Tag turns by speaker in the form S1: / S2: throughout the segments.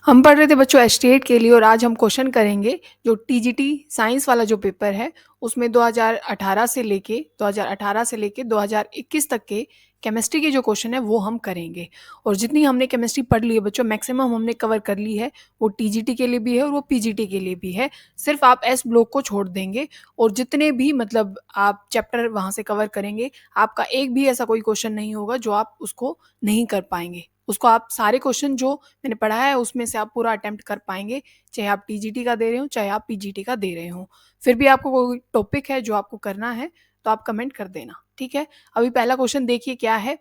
S1: हम पढ़ रहे थे बच्चों एस्टेट के लिए और आज हम क्वेश्चन करेंगे जो टीजीटी साइंस वाला जो पेपर है उसमें 2018 से लेके 2021 तक के केमिस्ट्री के जो क्वेश्चन है वो हम करेंगे। और जितनी हमने केमिस्ट्री पढ़ ली है बच्चों मैक्सिमम हमने कवर कर ली है। वो टीजीटी के लिए भी है और वो पीजीटी के लिए भी है। सिर्फ आप एस ब्लॉक को छोड़ देंगे और जितने भी मतलब आप चैप्टर वहाँ से कवर करेंगे आपका एक भी ऐसा कोई क्वेश्चन नहीं होगा जो आप उसको नहीं कर पाएंगे। उसको आप सारे क्वेश्चन जो मैंने पढ़ा है उसमें से आप पूरा अटेम्प्ट कर पाएंगे, चाहे आप टीजीटी का दे रहे हो चाहे आप पीजीटी का दे रहे हो। फिर भी आपको कोई टॉपिक है जो आपको करना है तो आप कमेंट कर देना, ठीक है। अभी पहला क्वेश्चन देखिए क्या है,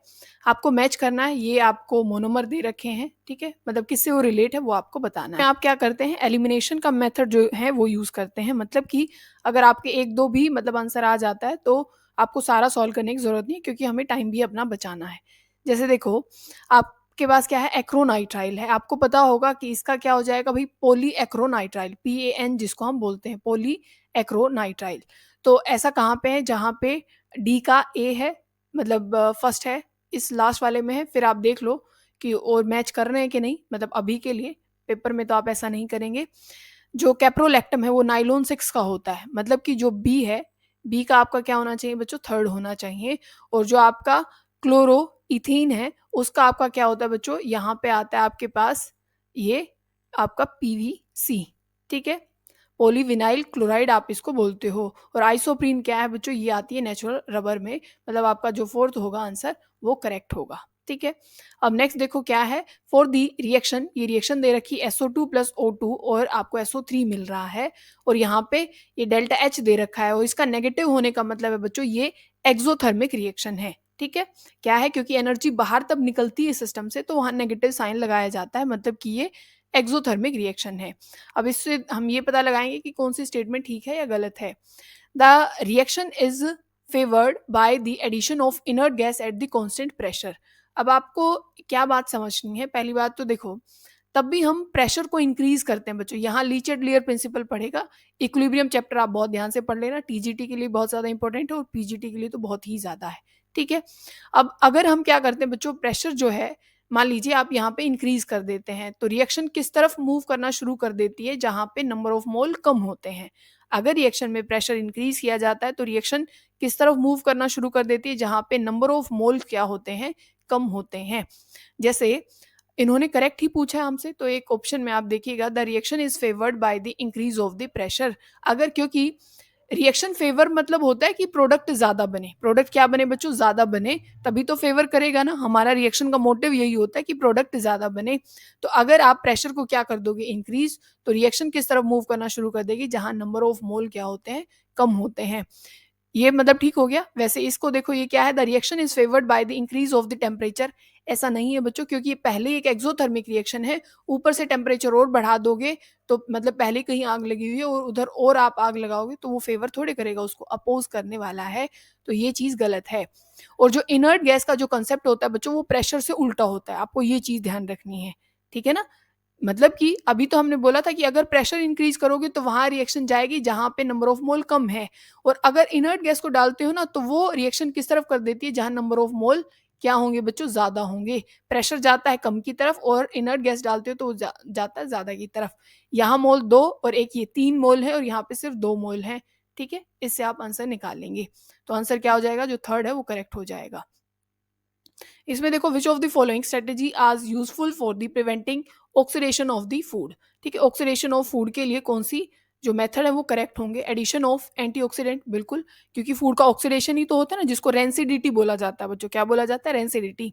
S1: आपको मैच करना है। ये आपको मोनोमर दे रखे हैं, ठीक है, मतलब किससे वो रिलेट है वो आपको बताना है। आप क्या करते हैं, एलिमिनेशन का मेथड जो है वो यूज करते हैं। मतलब कि अगर आपके एक दो भी मतलब आंसर आ जाता है तो आपको सारा सॉल्व करने की जरूरत नहीं है, क्योंकि हमें टाइम भी अपना बचाना है। जैसे देखो आपके पास क्या है, एक्रोनाइट्राइल है। आपको पता होगा कि इसका क्या हो जाएगा भाई, पोली एक्रोनाइट्राइल, PAN जिसको हम बोलते हैं, पोली एक्रोनाइट्राइल। तो ऐसा कहाँ पे है, जहाँ पे डी का ए है, मतलब फर्स्ट है, इस लास्ट वाले में है। फिर आप देख लो कि और मैच कर रहे हैं कि नहीं। मतलब अभी के लिए पेपर में तो आप ऐसा नहीं करेंगे। जो कैप्रोलैक्टम है वो नाइलोन 6 का होता है, मतलब कि जो बी है, बी का आपका क्या होना चाहिए बच्चों, थर्ड होना चाहिए। और जो आपका क्लोरो इथीन है उसका आपका क्या होता है बच्चों, यहाँ पे आता है आपके पास ये आपका PVC, ठीक है, पोलीविनाइल क्लोराइड आप इसको बोलते हो। और आइसोप्रीन क्या है बच्चों, ये आती है नेचुरल रबर में। मतलब आपका जो फोर्थ होगा आंसर वो करेक्ट होगा, ठीक है। अब नेक्स्ट देखो क्या है, फॉर दी रिएक्शन, ये रिएक्शन दे रखी SO2 प्लस O2 और आपको SO3 मिल रहा है। और यहाँ पे ये डेल्टा H दे रखा है और इसका नेगेटिव होने का मतलब है बच्चों ये एक्सोथर्मिक रिएक्शन है, ठीक है। क्या है, क्योंकि एनर्जी बाहर तब निकलती है सिस्टम से तो वहां नेगेटिव साइन लगाया जाता है, मतलब कि ये एक्सोथर्मिक रिएक्शन है। अब इससे हम ये पता लगाएंगे कि कौन सी स्टेटमेंट ठीक है या गलत है। The reaction is favoured by the addition of inert gas at the constant pressure. अब आपको क्या बात समझनी है, पहली बात तो देखो तब भी हम प्रेशर को इंक्रीज करते हैं बच्चों। यहाँ लीचेड लेयर प्रिंसिपल पढ़ेगा। इक्विलिब्रियम चैप्टर आप बहुत ध्यान से पढ़ लेना, टीजीटी के लिए बहुत ज्यादा इंपॉर्टेंट है और पीजीटी के लिए तो बहुत ही ज्यादा है, ठीक है। अब अगर हम क्या करते हैं बच्चों, प्रेशर जो है मान लीजिए आप यहाँ पे इंक्रीज कर देते हैं तो रिएक्शन किस तरफ मूव करना शुरू कर देती है, जहां पे नंबर ऑफ मोल कम होते हैं। अगर रिएक्शन में प्रेशर इंक्रीज किया जाता है तो रिएक्शन किस तरफ मूव करना शुरू कर देती है, जहां पे नंबर ऑफ मोल क्या होते हैं, कम होते हैं। जैसे इन्होंने करेक्ट ही पूछा है हमसे, तो एक ऑप्शन में आप देखिएगा, the reaction is favoured by the increase of the pressure. अगर क्योंकि रिएक्शन फेवर मतलब होता है कि प्रोडक्ट ज्यादा बने, प्रोडक्ट क्या बने बच्चों, ज्यादा बने, तभी तो फेवर करेगा ना। हमारा रिएक्शन का मोटिव यही होता है कि प्रोडक्ट ज्यादा बने। तो अगर आप प्रेशर को क्या कर दोगे, इंक्रीज, तो रिएक्शन किस तरफ मूव करना शुरू कर देगी, जहां नंबर ऑफ मोल क्या होते हैं, कम होते हैं। ये मतलब ठीक हो गया। वैसे इसको देखो, ये क्या है, the reaction is favoured by the increase of the temperature. ऐसा नहीं है बच्चों, क्योंकि ये पहले एक एक्सोथर्मिक रिएक्शन है, ऊपर से टेम्परेचर और बढ़ा दोगे तो मतलब पहले कहीं आग लगी हुई है और उधर और आप आग लगाओगे तो वो फेवर थोड़े करेगा, उसको अपोज करने वाला है। तो ये चीज गलत है। और जो इनर्ट गैस का जो कंसेप्ट होता है बच्चों वो प्रेशर से उल्टा होता है, आपको ये चीज ध्यान रखनी है, ठीक है ना। मतलब कि अभी तो हमने बोला था कि अगर प्रेशर इंक्रीज करोगे तो वहां रिएक्शन जाएगी जहां पे नंबर ऑफ मोल कम है। और अगर इनर्ट गैस को डालते हो ना तो वो रिएक्शन किस तरफ कर देती है, जहां नंबर ऑफ मोल क्या होंगे बच्चों, ज्यादा होंगे। प्रेशर जाता है कम की तरफ और इनर्ट गैस डालते हो तो जाता है ज्यादा की तरफ। यहाँ मोल 2 और एक ये 3 मोल है और यहाँ पे सिर्फ 2 मोल है, ठीक है। इससे आप आंसर निकाल लेंगे। तो आंसर क्या हो जाएगा, जो थर्ड है वो करेक्ट हो जाएगा। इसमें देखो, which of the following strategy is useful for the preventing oxidation of the food. ठीक है, ऑक्सीडेशन ऑफ फूड के लिए कौन सी जो मेथड है वो करेक्ट होंगे। एडिशन ऑफ एंटीऑक्सीडेंट, बिल्कुल, क्योंकि फूड का ऑक्सीडेशन ही तो होता है ना, जिसको रेंसिडिटी बोला जाता है बच्चों। क्या बोला जाता है, रेंसिडिटी।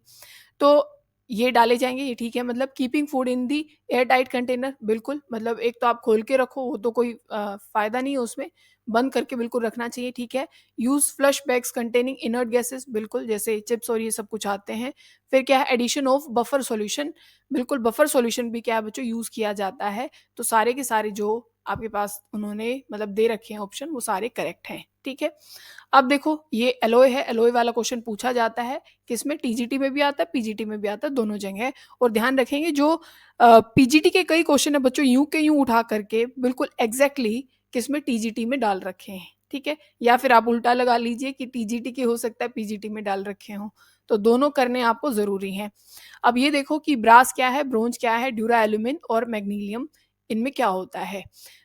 S1: तो ये डाले जाएंगे, ये ठीक है। मतलब keeping food in the air tight container, बिल्कुल, मतलब एक तो आप खोल के रखो वो तो कोई फायदा नहीं है उसमें, बंद करके बिल्कुल रखना चाहिए, ठीक है। Use flush bags containing inert gases, बिल्कुल, जैसे चिप्स और ये सब कुछ आते हैं। फिर क्या है, एडिशन ऑफ बफर सॉल्यूशन, बिल्कुल, बफर सॉल्यूशन भी क्या है बच्चों, यूज किया जाता है। तो सारे के सारे जो आपके पास उन्होंने मतलब दे रखे हैं ऑप्शन वो सारे करेक्ट हैं, ठीक है। अब देखो ये एलोय है, एलोय वाला क्वेश्चन पूछा जाता है किसमें, टीजीटी में भी आता है, पीजीटी में भी आता है, दोनों जगह। और ध्यान रखेंगे जो पीजीटी के कई क्वेश्चन है बच्चों यूं के यूं उठा करके बिल्कुल एग्जैक्टली किसमें, टीजीटी में डाल रखे हैं, ठीक है। या फिर आप उल्टा लगा लीजिए कि टीजीटी के हो सकता है पीजीटी में डाल रखे हों। तो दोनों करने आपको ज़रूरी हैं। अब ये देखो कि ब्रास क्या है, ब्रोंज क्या है, ड्यूरा एल्यूमिन और मैग्नीशियम इनमें क्या होता है।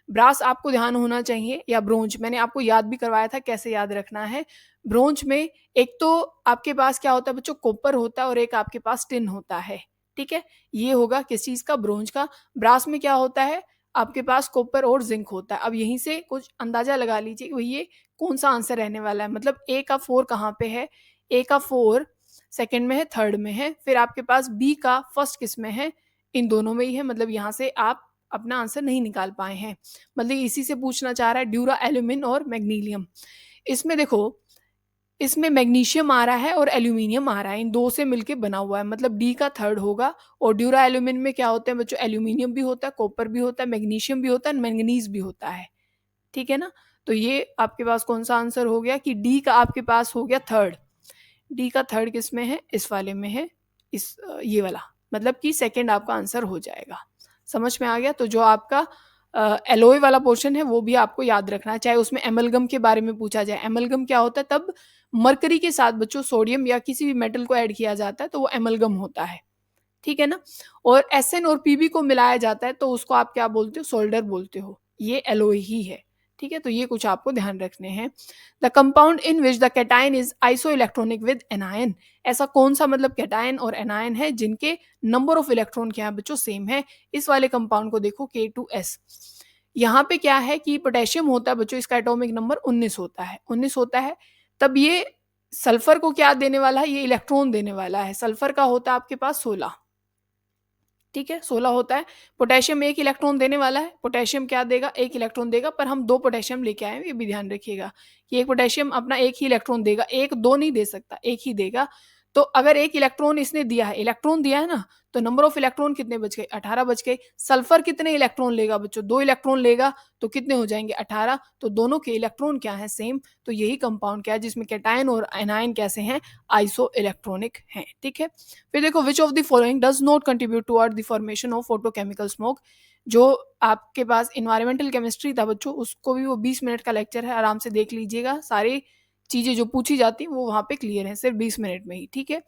S1: ब्रास आपको ध्यान होना चाहिए, या ब्रोंज मैंने आपको याद भी करवाया था कैसे याद रखना है। ब्रोंज में एक तो आपके पास क्या होता है बच्चों, कॉपर होता है और एक आपके पास टिन होता है, ठीक है। ये होगा किस चीज़ का, ब्रोंज का। ब्रास में क्या होता है, आपके पास कॉपर और जिंक होता है। अब यहीं से कुछ अंदाजा लगा लीजिए कि भाई ये कौन सा आंसर रहने वाला है। मतलब ए का 4 कहाँ पे है, ए का 4 सेकंड में है, थर्ड में है, फिर आपके पास बी का फर्स्ट किस में है, इन दोनों में ही है। मतलब यहाँ से आप अपना आंसर नहीं निकाल पाए हैं। मतलब इसी से पूछना चाह रहा है ड्यूरा एल्यूमिन और मैग्नीशियम। इसमें देखो, इसमें मैग्नीशियम आ रहा है और एल्यूमिनियम आ रहा है, इन दो से मिलके बना हुआ है, मतलब डी का थर्ड होगा। और ड्यूरा एल्यूमिन में क्या होते हैं बच्चों, एल्यूमिनियम भी होता है, कॉपर भी होता है, मैग्नीशियम भी होता है, मैंगनीज भी होता है, ठीक है ना। तो ये आपके पास कौन सा आंसर हो गया कि डी का आपके पास हो गया थर्ड। डी का थर्ड किस में है, इस वाले में है, इस ये वाला, मतलब कि सेकंड आपका आंसर हो जाएगा। समझ में आ गया। तो जो आपका एलोय वाला पोर्शन है वो भी आपको याद रखना है, चाहे उसमें एमलगम के बारे में पूछा जाए। एमलगम क्या होता है, तब मरकरी के साथ बच्चों सोडियम या किसी भी मेटल को ऐड किया जाता है तो वो एमलगम होता है, ठीक है ना। और एसएन और पीबी को मिलाया जाता है तो उसको आप क्या बोलते हो, सोल्डर बोलते हो। ये एलोय ही है, ठीक है। तो ये कुछ आपको ध्यान रखने हैं। The compound in which the cation is iso electronic with anion. ऐसा कौन सा मतलब कैटायन और एनायन है जिनके नंबर ऑफ इलेक्ट्रॉन क्या है बच्चों, सेम है। इस वाले कंपाउंड को देखो K2S। यहाँ पे क्या है कि पोटेशियम होता है बच्चों, इसका एटॉमिक नंबर 19 होता है, 19 होता है। तब ये सल्फर को क्या देने वाला है, ये इलेक्ट्रॉन देने वाला है। सल्फर का होता है आपके पास 16, ठीक है, 16 होता है। पोटेशियम एक इलेक्ट्रॉन देने वाला है, पोटेशियम क्या देगा, एक इलेक्ट्रॉन देगा, पर हम दो पोटेशियम लेके आए हैं, ये भी ध्यान रखिएगा कि एक पोटेशियम अपना एक ही इलेक्ट्रॉन देगा, एक दो नहीं दे सकता, एक ही देगा। तो अगर एक इलेक्ट्रॉन इसने दिया है, इलेक्ट्रॉन दिया है ना, तो नंबर ऑफ इलेक्ट्रॉन कितने बच गए, 18 बच गए। सल्फर कितने इलेक्ट्रॉन लेगा बच्चों, दो इलेक्ट्रॉन लेगा, तो कितने हो जाएंगे, 18। तो दोनों के इलेक्ट्रॉन क्या है, सेम। तो यही कंपाउंड क्या है जिसमें कैटायन और एनायन कैसे हैं, आइसो इलेक्ट्रॉनिक हैं, ठीक है। फिर देखो, which of the following does not contribute toward the formation of photochemical smoke. जो आपके पास इन्वायरमेंटल केमिस्ट्री था बच्चों, उसको भी वो 20 मिनट का लेक्चर है, आराम से देख लीजिएगा। सारी चीज़ें जो पूछी जाती हैं वो वहाँ पे क्लियर है, सिर्फ 20 मिनट में ही, ठीक है।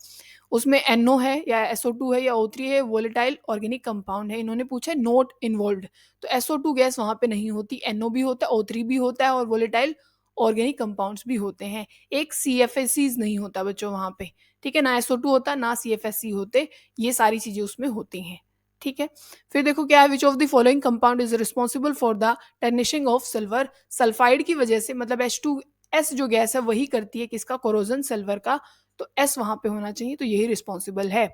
S1: उसमें NO है या SO2 है या O3 है, वोलेटाइल ऑर्गेनिक कंपाउंड है। इन्होंने पूछा नोट इन्वॉल्व्ड, तो SO2 गैस वहाँ पे नहीं होती, NO भी होता है, O3 भी होता है और वोलेटाइल ऑर्गेनिक कंपाउंड्स भी होते हैं। एक CFSCs नहीं होता बच्चों वहाँ पे, ठीक है, ना SO2 होता ना CFSC होते, ये सारी चीज़ें उसमें होती हैं, ठीक है। फिर देखो क्या है, which of the following compound is responsible for the tarnishing of silver. Sulphide की वजह से, मतलब H2S जो गैस है वही करती है किसका, कोरोजन, सिल्वर का। तो S वहां पे होना चाहिए, तो यही रिस्पॉन्सिबल है।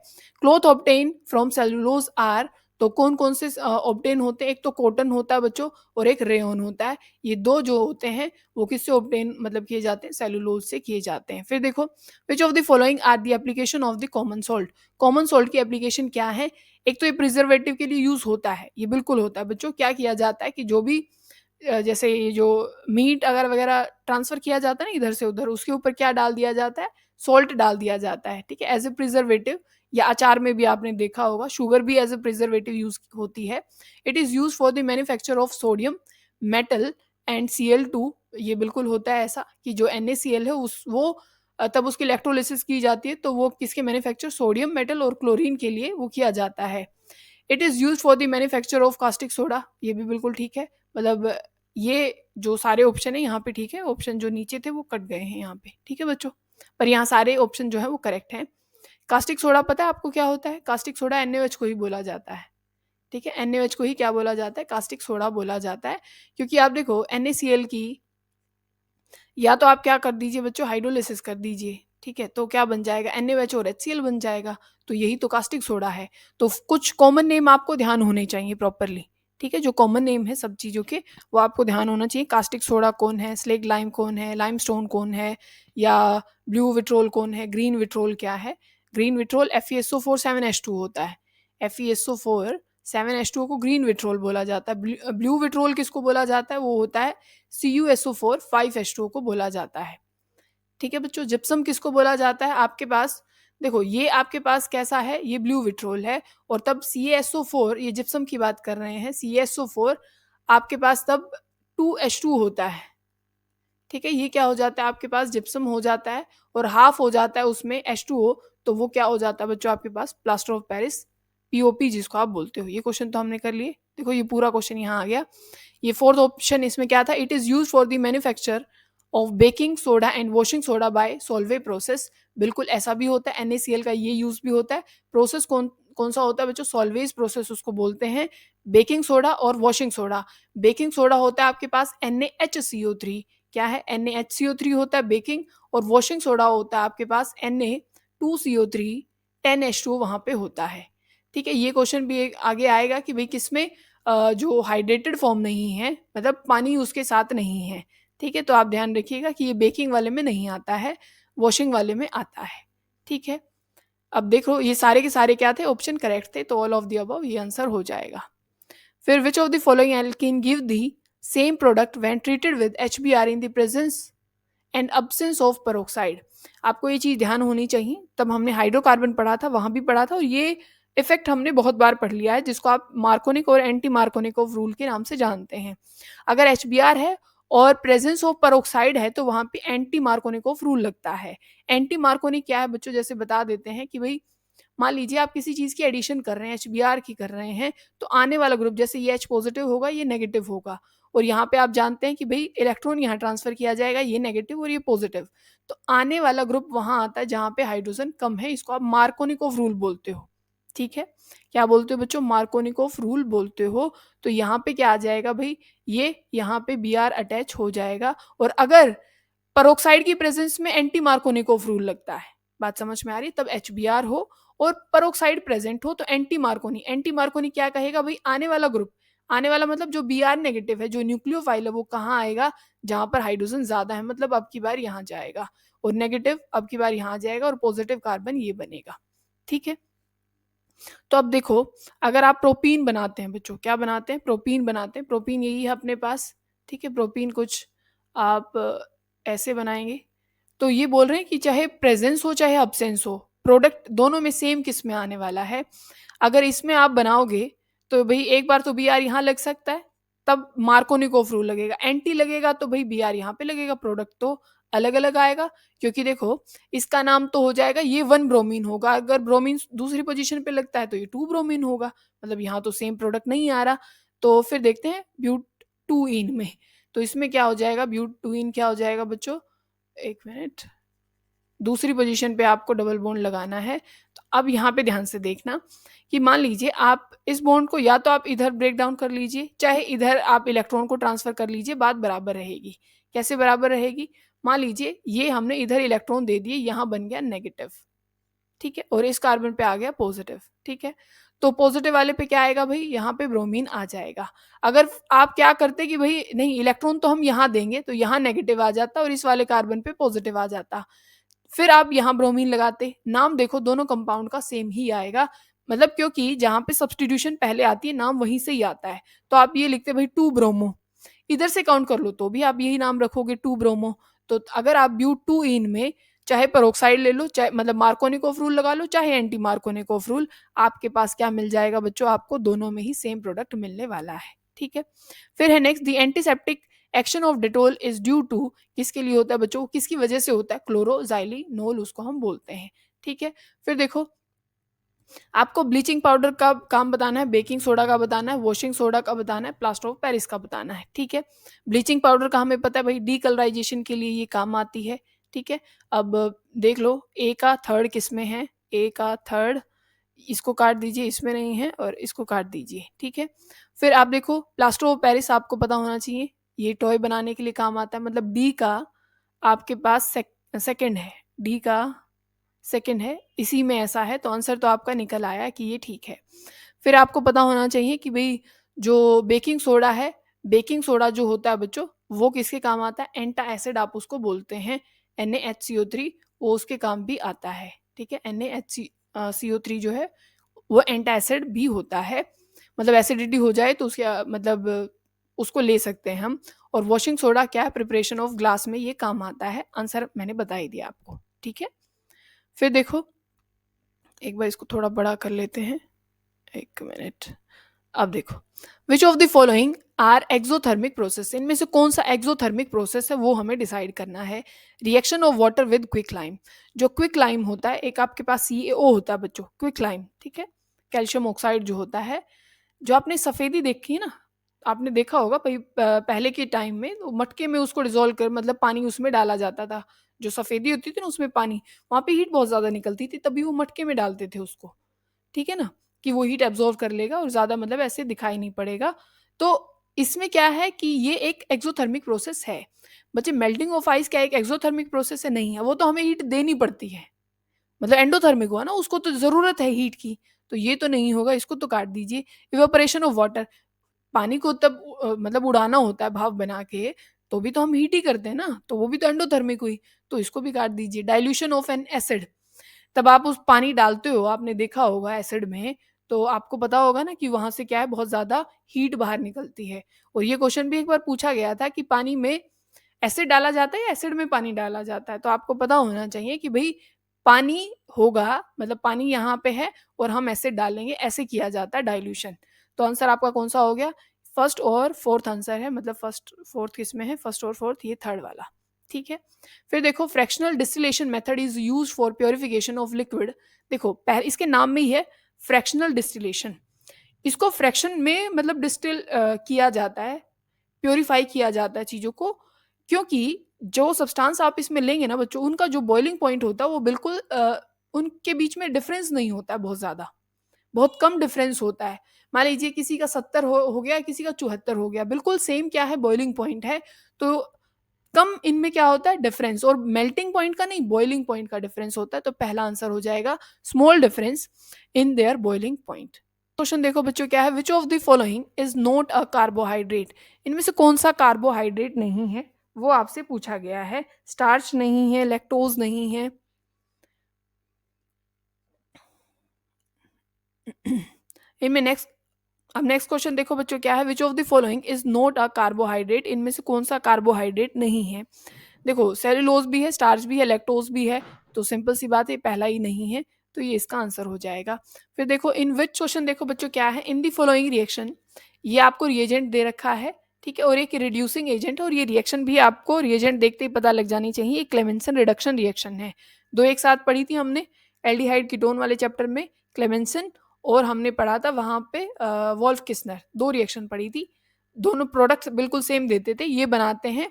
S1: Cloth obtain from cellulose are, तो कौन कौन से ऑब्टेन होते हैं, एक तो कॉटन होता है बच्चों और एक रेयन होता है। ये दो जो होते हैं वो किससे ऑब्टेन मतलब किए जाते हैं, सेलुलोज से किए जाते हैं। फिर देखो, which of the following are the application of the common salt. Common salt की एप्लीकेशन क्या है, एक तो ये प्रिजर्वेटिव के लिए यूज होता है, ये बिल्कुल होता है बच्चों। क्या किया जाता है कि जो भी जैसे ये जो मीट अगर वगैरह ट्रांसफर किया जाता है ना इधर से उधर, उसके ऊपर क्या डाल दिया जाता है, सॉल्ट डाल दिया जाता है, ठीक है, एज ए प्रिजर्वेटिव। या अचार में भी आपने देखा होगा, शुगर भी एज ए प्रिजर्वेटिव यूज होती है। It is use for the manufacture of sodium, metal and Cl2। ये बिल्कुल होता है ऐसा कि जो NaCl है उस वो तब उसकी इलेक्ट्रोलिसिस की जाती है, तो वो किसके मैन्युफैक्चर, सोडियम, मेटल और क्लोरीन के लिए वो किया जाता है। It is use for the manufacture of caustic soda, ये भी बिल्कुल ठीक है। मतलब ये जो सारे ऑप्शन है यहाँ पे ठीक है, ऑप्शन जो नीचे थे वो कट गए हैं यहाँ पे, ठीक है बच्चों, पर यहाँ सारे ऑप्शन जो है वो करेक्ट हैं। कास्टिक सोडा पता है आपको क्या होता है, कास्टिक सोडा NaOH को ही बोला जाता है, ठीक है, NaOH को ही क्या बोला जाता है, कास्टिक सोडा बोला जाता है। क्योंकि आप देखो NaCl की, या तो आप क्या कर दीजिए बच्चों, हाइड्रोलिसिस कर दीजिए, ठीक है, तो क्या बन जाएगा, NaOH और HCl बन जाएगा। तो यही तो कास्टिक सोडा है। तो कुछ कॉमन नेम आपको ध्यान होने चाहिए प्रॉपरली, ठीक है, जो कॉमन नेम है सब चीज़ों के वो आपको ध्यान होना चाहिए। कास्टिक सोडा कौन है, स्लेग लाइम कौन है, लाइम स्टोन कौन है, या ब्लू विट्रोल कौन है, ग्रीन विट्रोल क्या है। ग्रीन विट्रोल FeSO4 7H2 होता है, FeSO4 7H2 को ग्रीन विट्रोल बोला जाता है। ब्लू विट्रोल किसको बोला जाता है, वो होता है CuSO4 5H2 को बोला जाता है, ठीक है बच्चों। जिप्सम किसको बोला जाता है, आपके पास देखो ये आपके पास कैसा है, ये ब्लू विट्रोल है, और तब CaSO4, ये जिप्सम की बात कर रहे हैं, CaSO4 आपके पास तब 2H2 होता है, ठीक है, ये क्या हो जाता है आपके पास, जिप्सम हो जाता है, और हाफ हो जाता है उसमें H2O, तो वो क्या हो जाता है बच्चों आपके पास, प्लास्टर ऑफ पेरिस, पीओपी जिसको आप बोलते हो। ये क्वेश्चन तो हमने कर लिए। देखो ये पूरा क्वेश्चन यहाँ आ गया। ये फोर्थ ऑप्शन इसमें क्या था, it is use for the manufacture of baking soda and washing soda by Solvay process. बिल्कुल ऐसा भी होता है, NaCl का ये यूज भी होता है। प्रोसेस कौन कौन सा होता है बच्चों, सॉल्वेज प्रोसेस उसको बोलते हैं, बेकिंग सोडा और वॉशिंग सोडा। बेकिंग सोडा होता है आपके पास NaHCO3, क्या है, NaHCO3 होता है बेकिंग, और वॉशिंग सोडा होता है आपके पास Na2CO3 10H2O वहां पे होता है। ठीक है, ये क्वेश्चन भी आगे आएगा कि भाई किसमें जो हाइड्रेटेड फॉर्म नहीं है, मतलब पानी उसके साथ नहीं है। ठीक है, तो आप ध्यान रखिएगा कि ये बेकिंग वाले में नहीं आता है, वॉशिंग वाले में आता है। ठीक है, अब देखो ये सारे के सारे क्या थे, ऑप्शन करेक्ट थे, तो ऑल ऑफ द अबव ये आंसर हो जाएगा। फिर विच of the following alkene give the same product when treated with HBr in the presence and absence of peroxide. आपको ये चीज ध्यान होनी चाहिए, तब हमने हाइड्रोकार्बन पढ़ा था, वहां भी पढ़ा था, और ये इफेक्ट हमने बहुत बार पढ़ लिया है, जिसको आप मार्कोनिक और एंटी मार्कोनिकोव रूल के नाम से जानते हैं। अगर HBr है और प्रेजेंस ऑफ पेरोक्साइड है तो वहां पे एंटी मार्कोनिकोव रूल लगता है। एंटी मार्कोनिक क्या है बच्चों, जैसे बता देते हैं कि भाई मान लीजिए आप किसी चीज की एडिशन कर रहे हैं, HBr की कर रहे हैं, तो आने वाला ग्रुप जैसे ये H पॉजिटिव होगा, ये नेगेटिव होगा, और यहाँ पे आप जानते हैं कि भाई इलेक्ट्रॉन यहाँ ट्रांसफर किया जाएगा, ये नेगेटिव और ये पॉजिटिव, तो आने वाला ग्रुप वहां आता है जहाँ पे हाइड्रोजन कम है, इसको आप मार्कोनिकोव रूल बोलते हो। ठीक है, क्या बोलते हो बच्चों, मार्कोनिकोव रूल बोलते हो। तो यहाँ पे क्या आ जाएगा भाई, ये यहाँ पे Br अटैच हो जाएगा, और अगर परोक्साइड की प्रेजेंस में एंटी मार्कोनिकोव रूल लगता है, बात समझ में आ रही है, तब HBr हो और परोक्साइड प्रेजेंट हो तो एंटी मार्कोनी क्या कहेगा भाई, आने वाला ग्रुप, आने वाला मतलब जो Br नेगेटिव है, जो न्यूक्लियोफाइल है, वो कहाँ आएगा, जहां पर हाइड्रोजन ज्यादा है, मतलब अब की बार यहाँ जाएगा, और नेगेटिव अब की बार यहाँ जाएगा, और पॉजिटिव कार्बन ये बनेगा। ठीक है, तो अब देखो, अगर आप प्रोपीन बनाते हैं बच्चों, क्या बनाते हैं, प्रोपीन बनाते हैं, प्रोपीन यही है अपने पास। ठीक है, प्रोपीन कुछ आप ऐसे बनाएंगे, तो ये बोल रहे हैं कि चाहे प्रेजेंस हो चाहे अब्सेंस हो, प्रोडक्ट दोनों में सेम किस में आने वाला है। अगर इसमें आप बनाओगे तो भाई एक बार तो Br यहाँ लग सकता है, तब मार्कोनिकोव रूल लगेगा, एंटी लगेगा तो भाई Br यहाँ पे लगेगा, प्रोडक्ट तो अलग अलग आएगा। क्योंकि देखो इसका नाम तो हो जाएगा, ये 1 ब्रोमीन होगा, अगर ब्रोमीन दूसरी पोजीशन पे लगता है तो ये 2 ब्रोमीन होगा, मतलब यहाँ तो सेम प्रोडक्ट नहीं आ रहा। तो फिर देखते हैं ब्यूट टू इन में, तो इसमें क्या हो जाएगा, ब्यूट टू इन क्या हो जाएगा बच्चों, एक मिनट, दूसरी पोजीशन पे आपको डबल बॉन्ड लगाना है। तो अब यहाँ पे ध्यान से देखना कि मान लीजिए आप इस बॉन्ड को या तो आप इधर ब्रेक डाउन कर लीजिए, चाहे इधर आप इलेक्ट्रॉन को ट्रांसफर कर लीजिए, बात बराबर रहेगी। कैसे बराबर रहेगी, मान लीजिए ये हमने इधर इलेक्ट्रॉन दे दिए, यहाँ बन गया नेगेटिव, ठीक है, और इस कार्बन पे आ गया पॉजिटिव। ठीक है, तो पॉजिटिव वाले पे क्या आएगा भाई, यहाँ पे ब्रोमीन आ जाएगा। अगर आप क्या करते कि भाई नहीं इलेक्ट्रॉन तो हम यहाँ देंगे, तो यहाँ नेगेटिव आ जाता और इस वाले कार्बन पे पॉजिटिव आ जाता, फिर आप यहाँ ब्रोमीन लगाते, नाम देखो दोनों कंपाउंड का सेम ही आएगा, मतलब क्योंकि जहां पे सब्सटीट्यूशन पहले आती है नाम वहीं से ही आता है। तो आप ये लिखते भाई 2 ब्रोमो, इधर से काउंट कर लो तो भी आप यही नाम रखोगे 2 ब्रोमो। तो अगर आप ब्यूट टू इन में चाहे पेरोक्साइड ले लो, चाहे मतलब मार्कोनिकोव रूल लगा लो, चाहे एंटी मार्कोनिकोव रूल, आपके पास क्या मिल जाएगा बच्चों, आपको दोनों में ही सेम प्रोडक्ट मिलने वाला है। ठीक है, फिर है next, the antiseptic action of Dettol is due to, किसके लिए होता है बच्चों, किसकी वजह से होता है, क्लोरोजाइलिनोल उसको हम बोलते हैं। ठीक है, फिर देखो आपको ब्लीचिंग पाउडर का काम बताना है, बेकिंग सोडा का बताना है, वॉशिंग सोडा का बताना है, प्लास्टर ऑफ पेरिस का बताना है। ठीक है, ब्लीचिंग पाउडर का हमें पता है भाई डीकलराइजेशन के लिए ये काम आती है। ठीक है, अब देख लो ए का थर्ड किस में है, ए का थर्ड, इसको काट दीजिए, इसमें नहीं है, और इसको काट दीजिए। ठीक है, फिर आप देखो प्लास्टर ऑफ पेरिस आपको पता होना चाहिए, ये टॉय बनाने के लिए काम आता है, मतलब डी का आपके पास सेकंड है, डी का सेकंड है, इसी में ऐसा है, तो आंसर तो आपका निकल आया कि ये ठीक है। फिर आपको पता होना चाहिए कि भाई जो बेकिंग सोडा है, बेकिंग सोडा जो होता है बच्चों वो किसके काम आता है, एंटा एसिड आप उसको बोलते हैं, NaHCO3 वो उसके काम भी आता है। ठीक है, NaHCO3 जो है वो एंटा एसिड भी होता है, मतलब एसिडिटी हो जाए तो उसके मतलब उसको ले सकते हैं हम। और वॉशिंग सोडा क्या है, प्रिपरेशन ऑफ ग्लास में ये काम आता है, आंसर मैंने बता ही दिया आपको। ठीक है, फिर देखो एक बार इसको थोड़ा बड़ा कर लेते हैं, एक मिनट। अब देखो which of the following are exothermic process, इनमें से कौन सा एक्सोथर्मिक प्रोसेस है वो हमें डिसाइड करना है। Reaction of water with quick lime, जो क्विक लाइम होता है, एक आपके पास CaO होता है बच्चों, क्विक लाइम, ठीक है, कैल्शियम ऑक्साइड जो होता है, जो आपने सफेदी देखी है ना, आपने देखा होगा भाई पहले के टाइम में तो मटके में उसको डिजोल्व कर, मतलब पानी उसमें डाला जाता था, जो सफेदी होती थी ना उसमें पानी, वहां पे हीट बहुत ज्यादा निकलती थी, तभी वो मटके में डालते थे उसको, ठीक है ना, कि वो हीट एब्जॉर्व कर लेगा और ज्यादा मतलब ऐसे दिखाई नहीं पड़ेगा। तो इसमें क्या है कि ये एक एक्सोथर्मिक प्रोसेस है। बच्चे मेल्टिंग ऑफ आइस क्या एक एक्सोथर्मिक प्रोसेस है? नहीं है, वो तो हमें हीट देनी पड़ती है, मतलब एंडोथर्मिक हुआ ना, उसको तो जरूरत है हीट की, तो ये तो नहीं होगा, इसको तो काट दीजिए। इवेपोरेशन ऑफ वाटर, पानी को तब मतलब उड़ाना होता है भाप बना के, तो भी तो हम हीट ही करते हैं ना, तो वो भी तो एंडोथर्मिक हुई, तो इसको भी काट दीजिए। डाइल्यूशन ऑफ एन एसिड, तब आप उस पानी डालते हो, आपने देखा होगा एसिड में, तो आपको पता होगा ना कि वहां से क्या है, बहुत ज्यादा हीट बाहर निकलती है। और ये क्वेश्चन भी एक बार पूछा गया था कि पानी में एसिड डाला जाता है या एसिड में पानी डाला जाता है, तो आपको पता होना चाहिए कि भाई पानी होगा, मतलब पानी यहाँ पे है और हम एसिड डालेंगे, ऐसे किया जाता है डाइल्यूशन। तो आंसर आपका कौन सा हो गया? फर्स्ट और फोर्थ आंसर है, मतलब फर्स्ट फोर्थ किसमें है, फर्स्ट और फोर्थ, ये थर्ड वाला, ठीक है। फिर देखो fractional distillation method is used for purification of liquid. देखो इसके नाम में ही है फ्रैक्शनल डिस्टिलेशन, इसको फ्रैक्शन में मतलब डिस्टिल किया जाता है, प्योरीफाई किया जाता है चीज़ों को, क्योंकि जो सब्सटेंस आप इसमें लेंगे ना बच्चों, उनका जो बॉइलिंग पॉइंट होता है वो बिल्कुल उनके बीच में डिफरेंस नहीं होता है, बहुत ज़्यादा, बहुत कम डिफरेंस होता है। मान लीजिए किसी का 70 हो गया, किसी का 74 हो गया, बिल्कुल सेम क्या है बॉइलिंग पॉइंट है, तो कम इनमें क्या होता है डिफरेंस, और मेल्टिंग पॉइंट का नहीं, बॉइलिंग पॉइंट का डिफरेंस होता है। तो पहला आंसर हो जाएगा small difference in their boiling point. Question देखो बच्चों क्या है, which of the following is not a carbohydrate, इनमें से कौन सा कार्बोहाइड्रेट नहीं है, वो आपसे पूछा गया है। स्टार्च नहीं है, लैक्टोज नहीं है, इनमें नेक्स्ट, अब नेक्स्ट क्वेश्चन देखो बच्चों क्या है, which of the following is not a carbohydrate, इनमें से कौन सा कार्बोहाइड्रेट नहीं है। देखो सेलुलोज भी है, स्टार्च भी है, लैक्टोज भी है, तो सिंपल सी बात है पहला ही नहीं है, तो ये इसका आंसर हो जाएगा। फिर देखो इन विच, क्वेश्चन देखो बच्चों क्या है, इन दी फॉलोइंग रिएक्शन, ये आपको रिएजेंट दे रखा है, ठीक है, और एक रिड्यूसिंग एजेंट, और ये रिएक्शन भी आपको रिएजेंट देखते ही पता लग जानी चाहिए, ये क्लेमेंसन रिडक्शन रिएक्शन है। दो एक साथ पढ़ी थी हमने एल्डिहाइड कीटोन वाले चैप्टर में, क्लेमेंसन, और हमने पढ़ा था वहां पे वॉल्फ किस्नर, दो रिएक्शन पढ़ी थी, दोनों प्रोडक्ट्स बिल्कुल सेम देते थे, ये बनाते हैं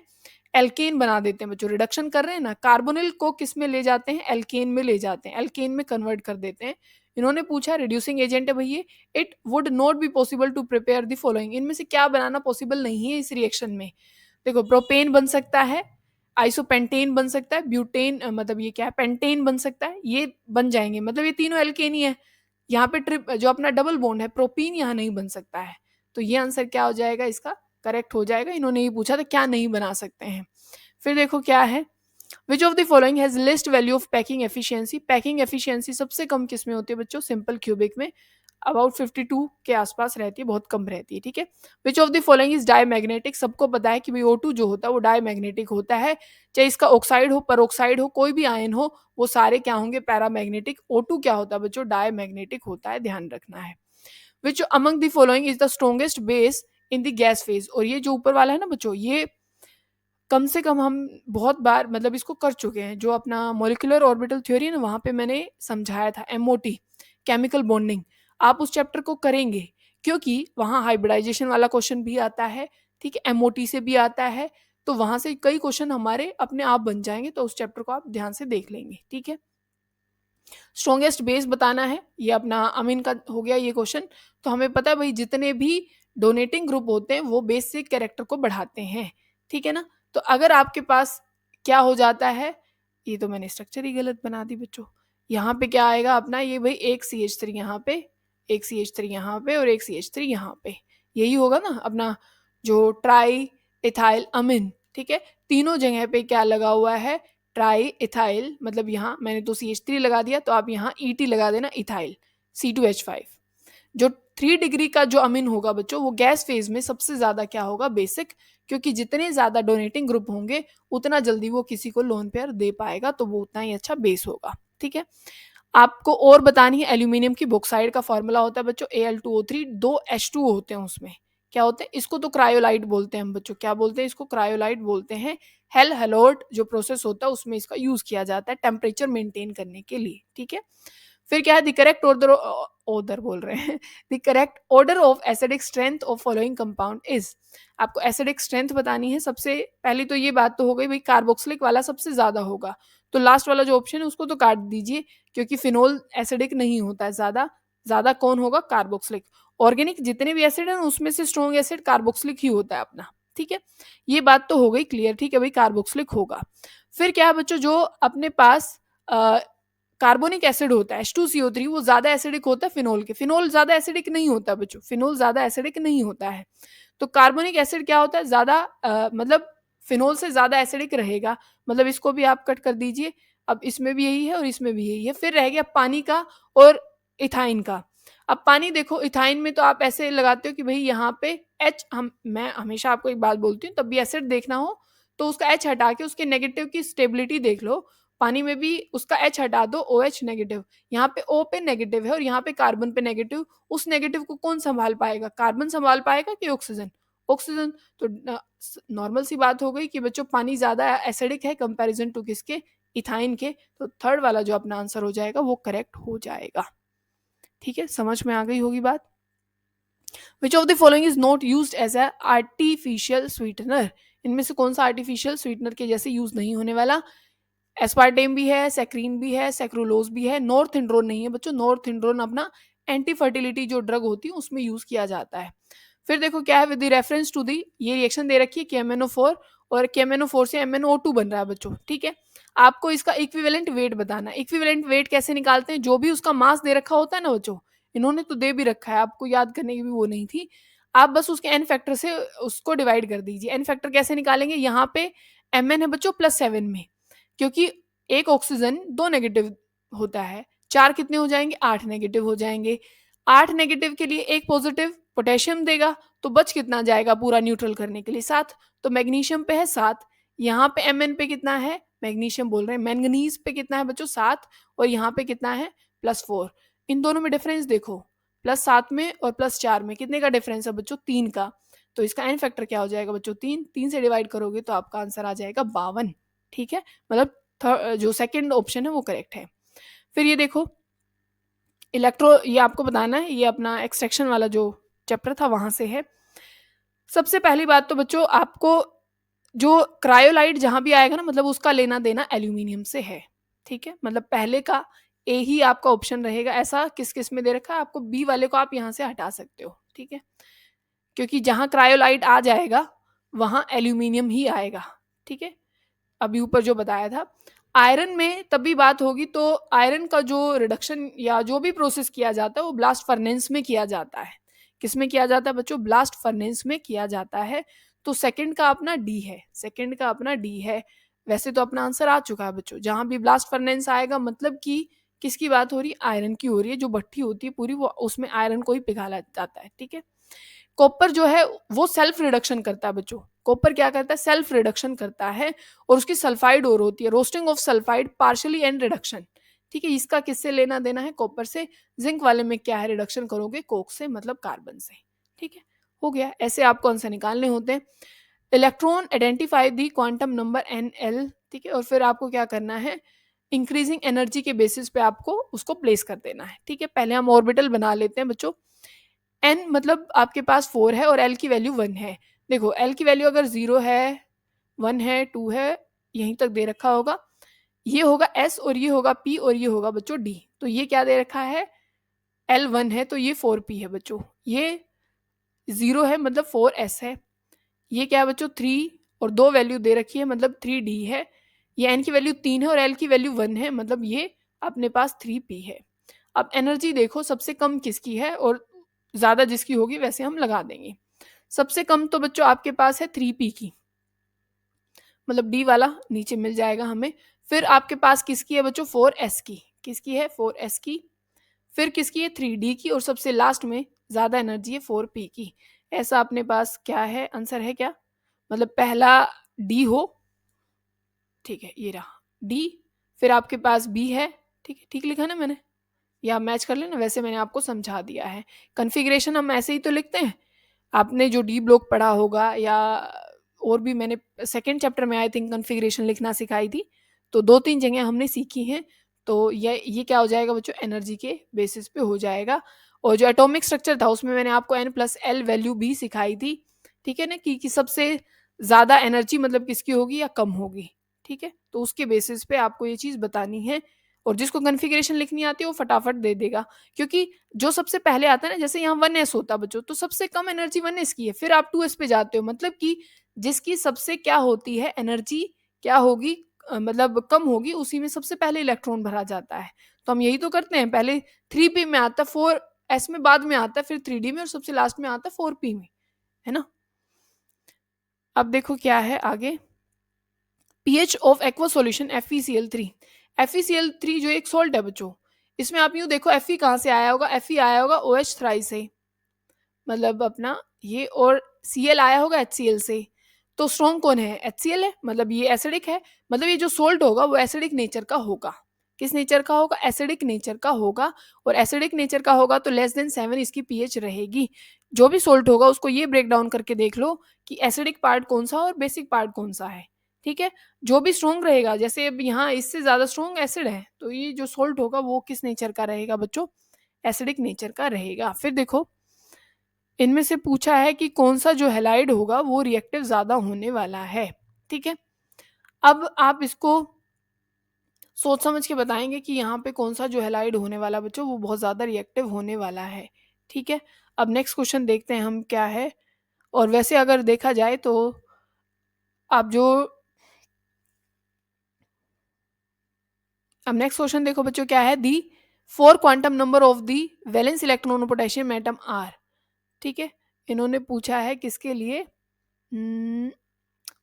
S1: एल्केन बना देते हैं बच्चों, रिडक्शन कर रहे हैं ना, कार्बोनिल को किस में ले जाते हैं, एल्केन में ले जाते हैं, एल्केन में कन्वर्ट कर देते हैं। इन्होंने पूछा रिड्यूसिंग एजेंट है भैया, it would not be possible to prepare the following, इनमें से क्या बनाना पॉसिबल नहीं है इस रिएक्शन में। देखो प्रोपेन बन सकता है, आइसोपेंटेन बन सकता है, ब्यूटेन मतलब ये क्या है, पेंटेन बन सकता है, ये बन जाएंगे, मतलब ये तीनों एल्केन ही है। यहाँ पे ट्रिप जो अपना डबल बॉन्ड है प्रोपीन यहाँ नहीं बन सकता है, तो ये आंसर क्या हो जाएगा इसका, करेक्ट हो जाएगा। इन्होंने ये पूछा था क्या नहीं बना सकते हैं। फिर देखो क्या है, which of the following has least value of packing efficiency, packing efficiency सबसे कम किस में होती है बच्चों, सिंपल क्यूबिक में, अबाउट 52 के आसपास रहती है, बहुत कम रहती है, ठीक है। Which of the following is diamagnetic, सबको पता है कि भाई O2 जो होता है वो डायमैग्नेटिक होता है, चाहे इसका ऑक्साइड हो, पेरोक्साइड हो, कोई भी आयन हो, वो सारे क्या होंगे पैरामैग्नेटिक। O2 क्या होता है बच्चों, डायमैग्नेटिक होता है, ध्यान रखना है। Which among the following is the strongest base in the gas phase, और ये जो ऊपर वाला है ना बच्चों, ये कम से कम हम बहुत बार मतलब इसको कर चुके हैं, जो अपना मॉलिक्यूलर ऑर्बिटल थ्योरी है ना, वहां पे मैंने समझाया था MOT, केमिकल बॉन्डिंग, आप उस चैप्टर को करेंगे, क्योंकि वहाँ हाइब्रिडाइजेशन वाला क्वेश्चन भी आता है, ठीक है, MOT से भी आता है, तो वहां से कई क्वेश्चन हमारे अपने आप बन जाएंगे, तो उस चैप्टर को आप ध्यान से देख लेंगे, ठीक है। स्ट्रॉन्गेस्ट बेस बताना है, ये अपना अमीन का हो गया ये क्वेश्चन। तो हमें पता है भाई जितने भी डोनेटिंग ग्रुप होते हैं वो बेसिक कैरेक्टर को बढ़ाते हैं, ठीक है ना। तो अगर आपके पास क्या हो जाता है, ये तो मैंने स्ट्रक्चर ही गलत बना दी बच्चों, यहाँ पे क्या आएगा अपना, ये भाई एक CH3 यहाँ पे, एक CH3 यहाँ पे, और एक CH3 यहाँ पे, यही होगा ना अपना जो ट्राई इथाइल अमीन, ठीक है। तीनों जगह पे क्या लगा हुआ है, ट्राई इथाइल, मतलब यहाँ मैंने तो CH3 लगा दिया, तो आप यहाँ ET लगा देना, इथाइल C2H5। जो 3 डिग्री का जो अमीन होगा बच्चों, वो गैस फेज में सबसे ज्यादा क्या होगा, बेसिक, क्योंकि जितने ज्यादा डोनेटिंग ग्रुप होंगे उतना जल्दी वो किसी को लोन पेयर दे पाएगा, तो वो उतना ही अच्छा बेस होगा, ठीक है। आपको और बतानी है, एल्यूमिनियम की बॉक्साइड का फॉर्मूला होता है बच्चों Al2O3, दो H2 होते हैं उसमें, क्या होते हैं, इसको तो क्रायोलाइट बोलते हैं हम बच्चों, क्या बोलते हैं इसको, क्रायोलाइट बोलते हैं। हेल हेलोट जो प्रोसेस होता है उसमें इसका यूज किया जाता है टेम्परेचर मेंटेन करने के लिए, ठीक है। फिर क्या है, द करेक्ट ऑर्डर, ऑर्डर बोल रहे हैं, the correct order of acidic strength of following compound is, आपको एसिडिक स्ट्रेंथ बतानी है। सबसे पहली तो ये बात तो हो गई भाई, कार्बोक्सिलिक वाला सबसे ज्यादा होगा, तो लास्ट वाला जो ऑप्शन है उसको तो काट दीजिए, क्योंकि फिनोल एसिडिक नहीं होता है ज्यादा, ज्यादा कौन होगा, कार्बोक्सिलिक। ऑर्गेनिक जितने भी एसिड है उसमें से स्ट्रॉन्ग एसिड कार्बोक्सिलिक ही होता है अपना, ठीक है। ये बात तो हो गई क्लियर, ठीक है भाई, कार्बोक्सिलिक होगा। फिर क्या है बच्चों, जो अपने पास कार्बोनिक एसिड होता है H2CO3, वो ज्यादा एसिडिक होता है फिनोल के, फिनोल ज्यादा एसिडिक नहीं होता बच्चों, फिनोल ज्यादा एसिडिक नहीं होता है। तो कार्बोनिक एसिड क्या होता है, ज्यादा मतलब फिनोल से ज्यादा एसिडिक रहेगा, मतलब इसको भी आप कट कर दीजिए। अब इसमें भी यही है और इसमें भी यही है। फिर रह गया पानी का और इथाइन का। अब पानी देखो, इथाइन में तो आप ऐसे लगाते हो कि भाई यहाँ पे एच, हम मैं हमेशा आपको एक बात बोलती हूँ, तब भी एसिड देखना हो तो उसका एच हटा के उसके नेगेटिव की स्टेबिलिटी देख लो। पानी में भी उसका एच हटा दो, ओ एच नेगेटिव, यहाँ पे ओ पे नेगेटिव है और यहाँ पे कार्बन पे नेगेटिव, उस नेगेटिव को कौन संभाल पाएगा, कार्बन संभाल पाएगा कि ऑक्सीजन, ऑक्सीजन। तो नॉर्मल सी बात हो गई कि बच्चों पानी ज्यादा एसिडिक है कंपैरिजन टू किसके, इथाइन के, तो थर्ड वाला जो अपना आंसर हो जाएगा वो करेक्ट हो जाएगा, ठीक है। समझ में आ गई होगी बात। Which of the following is not used as a artificial sweetener, इनमें से कौन सा आर्टिफिशियल स्वीटनर के जैसे यूज नहीं होने वाला, एस्पार्टेम भी है, सैक्रीन भी है, सैक्रोलोज भी है, नॉर्थइंड्रोन नहीं है बच्चों, नॉर्थइंड्रोन अपना एंटी फर्टिलिटी जो ड्रग होती है उसमें यूज किया जाता है। फिर देखो क्या है, विद रेफरेंस टू दी, ये रिएक्शन दे रखी है KMnO4 और KMnO4 से MnO2 बन रहा है बच्चों, ठीक है। आपको इसका इक्विवेलेंट वेट बताना है। इक्विवेलेंट वेट कैसे निकालते हैं, जो भी उसका मास दे रखा होता है ना बच्चों, इन्होंने तो दे भी रखा है, आपको याद करने की भी वो नहीं थी, आप बस उसके एन फैक्टर से उसको डिवाइड कर दीजिए। एन फैक्टर कैसे निकालेंगे, यहाँ पे Mn है बच्चों +7 में, क्योंकि एक ऑक्सीजन 2 नेगेटिव होता है, 4 कितने हो जाएंगे, 8 नेगेटिव हो जाएंगे। 8 नेगेटिव के लिए एक पॉजिटिव पोटेशियम देगा, तो बच कितना जाएगा पूरा न्यूट्रल करने के लिए, 7। तो मैग्नीशियम पे है 7, यहाँ पे Mn पे कितना है, मैग्नीशियम बोल रहे हैं, मैंगनीज पे कितना है बच्चों 7, और यहाँ पे कितना है +4। इन दोनों में डिफरेंस देखो, +7 में और +4 में कितने का डिफरेंस है बच्चों, 3 का। तो इसका एन फैक्टर क्या हो जाएगा बच्चों, 3, 3 से डिवाइड करोगे तो आपका आंसर आ जाएगा 52, ठीक है। मतलब जो सेकंड ऑप्शन है वो करेक्ट है। फिर ये देखो इलेक्ट्रो, ये आपको बताना है, ये अपना एक्सट्रैक्शन वाला जो चैप्टर था वहां से है। सबसे पहली बात तो बच्चों आपको जो क्रायोलाइट जहां भी आएगा ना, मतलब उसका लेना देना एल्यूमिनियम से है, ठीक है। मतलब पहले का ए ही आपका ऑप्शन रहेगा, ऐसा किस किस में दे रखा है आपको, बी वाले को आप यहाँ से हटा सकते हो, ठीक है, क्योंकि जहां क्रायोलाइट आ जाएगा वहां एल्यूमिनियम ही आएगा, ठीक है। अभी ऊपर जो बताया था, आयरन में तभी बात होगी, तो आयरन का जो रिडक्शन या जो भी प्रोसेस किया जाता है वो ब्लास्ट फर्नेस में किया जाता है। किस में किया जाता है बच्चों, ब्लास्ट फर्नेस में किया जाता है। तो सेकंड का अपना डी है, सेकंड का अपना डी है। वैसे तो अपना आंसर आ चुका है बच्चों, जहां भी ब्लास्ट फर्नेस आएगा मतलब कि किसकी बात हो रही है, आयरन की हो रही है, जो भट्टी होती है पूरी वो उसमें आयरन को ही पिघाला जाता है, ठीक है। कॉपर जो है वो सेल्फ रिडक्शन करता है बच्चों, कॉपर क्या करता है, सेल्फ रिडक्शन करता है, और उसकी सल्फाइड और होती है, roasting of sulphide partially and reduction, ठीक है। इसका किससे लेना देना है, कॉपर से। जिंक वाले में क्या है, रिडक्शन करोगे कोक से, मतलब कार्बन से, ठीक है। हो गया, ऐसे आपको आंसर निकालने होते हैं। Electron identify the quantum number NL, ठीक है, और फिर आपको क्या करना है, इंक्रीजिंग एनर्जी के बेसिस पे आपको उसको प्लेस कर देना है, ठीक है। पहले हम ऑर्बिटल बना लेते हैं बच्चों। एन मतलब आपके पास 4 है और एल की वैल्यू 1 है। देखो एल की वैल्यू अगर 0 है, 1 है, 2 है, यहीं तक दे रखा होगा, ये होगा एस और ये होगा पी और ये होगा बच्चों डी। तो ये क्या दे रखा है, L1 है तो ये 4p है बच्चों, ये 0 है मतलब 4s है, ये क्या है बच्चों 3 और 2 वैल्यू दे रखी है मतलब 3d है, ये n की वैल्यू 3 है और l की वैल्यू 1 है मतलब ये अपने पास 3p है। अब एनर्जी देखो सबसे कम किसकी है और ज्यादा जिसकी होगी वैसे हम लगा देंगे। सबसे कम तो बच्चों आपके पास है 3p की, मतलब डी वाला नीचे मिल जाएगा हमें। फिर आपके पास किसकी है बच्चों, 4s की, किसकी है 4s की, फिर किसकी है 3d की, और सबसे लास्ट में ज्यादा एनर्जी है 4p की। ऐसा अपने पास क्या है, आंसर है क्या, मतलब पहला डी हो, ठीक है ये रहा डी, फिर आपके पास बी है, ठीक है, ठीक लिखा ना मैंने, या मैच कर लेना, वैसे मैंने आपको समझा दिया है। कॉन्फ़िगरेशन हम ऐसे ही तो लिखते हैं, आपने जो डी ब्लॉक पढ़ा होगा, या और भी मैंने सेकेंड चैप्टर में आई थिंक कॉन्फ़िगरेशन लिखना सिखाई थी, तो 2-3 जगह हमने सीखी हैं। तो ये क्या हो जाएगा बच्चों, एनर्जी के बेसिस पे हो जाएगा। और जो एटॉमिक स्ट्रक्चर था उसमें मैंने आपको n+l वैल्यू भी सिखाई थी, ठीक है ना, कि सबसे ज़्यादा एनर्जी मतलब किसकी होगी या कम होगी, ठीक है। तो उसके बेसिस पे आपको ये चीज़ बतानी है, और जिसको कॉन्फ़िगरेशन लिखनी आती है वो फटाफट दे देगा, क्योंकि जो सबसे पहले आता है ना, जैसे यहाँ 1s होता है बच्चों, तो सबसे कम एनर्जी 1s की है, फिर आप 2s पे जाते हो, मतलब कि जिसकी सबसे क्या होती है एनर्जी, क्या होगी, मतलब कम होगी, उसी में सबसे पहले इलेक्ट्रॉन भरा जाता है। तो हम यही तो करते हैं, पहले 3p में आता है, 4s में बाद में आता है, फिर 3d में, और सबसे लास्ट में आता है 4p में, है ना। अब देखो क्या है आगे, pH of aqua solution FeCl3। FeCl3 जो एक सॉल्ट है बच्चों, इसमें आप यूं देखो Fe कहाँ से आया होगा, Fe आया होगा OH थ्राई से, मतलब अपना ये, और Cl आया होगा HCl से। तो स्ट्रॉन्ग कौन है, HCl है, मतलब ये एसिडिक है, मतलब ये जो सोल्ट होगा वो एसिडिक नेचर का होगा। किस नेचर का होगा, एसिडिक नेचर का होगा। और एसिडिक नेचर का होगा तो <7 इसकी पीएच रहेगी। जो भी सोल्ट होगा उसको ये ब्रेक डाउन करके देख लो कि एसिडिक पार्ट कौन सा और बेसिक पार्ट कौन सा है, ठीक है। जो भी स्ट्रॉन्ग रहेगा, जैसे अब यहाँ इससे ज्यादा स्ट्रॉन्ग एसिड है, तो ये जो सोल्ट होगा वो किस नेचर का रहेगा बच्चों, एसिडिक नेचर का रहेगा। फिर देखो इनमें से पूछा है कि कौन सा जो हैलाइड होगा वो रिएक्टिव ज्यादा होने वाला है, ठीक है। अब आप इसको सोच समझ के बताएंगे कि यहाँ पे कौन सा जो हैलाइड होने वाला बच्चों वो बहुत ज्यादा रिएक्टिव होने वाला है, ठीक है। अब नेक्स्ट क्वेश्चन देखते हैं हम क्या है। और वैसे अगर देखा जाए तो आप जो, अब नेक्स्ट क्वेश्चन देखो बच्चों क्या है, the 4 quantum number of the valence electron potassium atom are, ठीक है। इन्होंने पूछा है किसके लिए,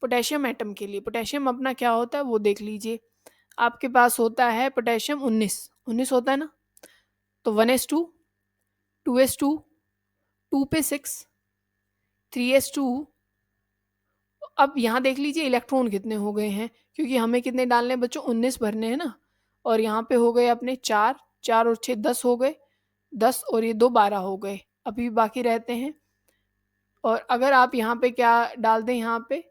S1: पोटेशियम एटम के लिए। पोटेशियम अपना क्या होता है वो देख लीजिए, आपके पास होता है पोटेशियम 19 होता है ना, तो 1s2, 2s2, 2p6, 3s2। अब यहाँ देख लीजिए इलेक्ट्रॉन कितने हो गए हैं, क्योंकि हमें कितने डालने हैं बच्चों, 19 भरने हैं ना। और यहाँ पे हो गए अपने 4, 4 और 6 10 हो गए, 10 और ये 2 12 हो गए, अभी बाकी रहते हैं। और अगर आप यहाँ पे क्या डाल दें, यहाँ पे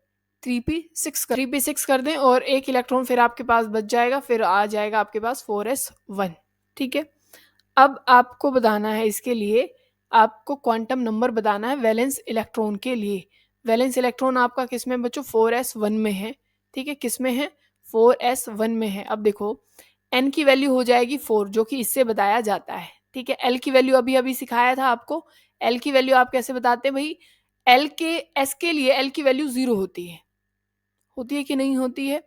S1: 3p6 कर दें, और एक इलेक्ट्रॉन फिर आपके पास बच जाएगा, फिर आ जाएगा आपके पास 4s1, ठीक है। अब आपको बताना है इसके लिए, आपको क्वांटम नंबर बताना है वैलेंस इलेक्ट्रॉन के लिए। वैलेंस इलेक्ट्रॉन आपका किस में बच्चों, 4s1 में है, ठीक है। किस में है, 4s1 में है। अब देखो n की वैल्यू हो जाएगी 4, जो कि इससे बताया जाता है, ठीक है। l की वैल्यू अभी अभी सिखाया था आपको, l की वैल्यू आप कैसे बताते हैं भाई, l के s के लिए l की वैल्यू 0 होती है कि नहीं होती है।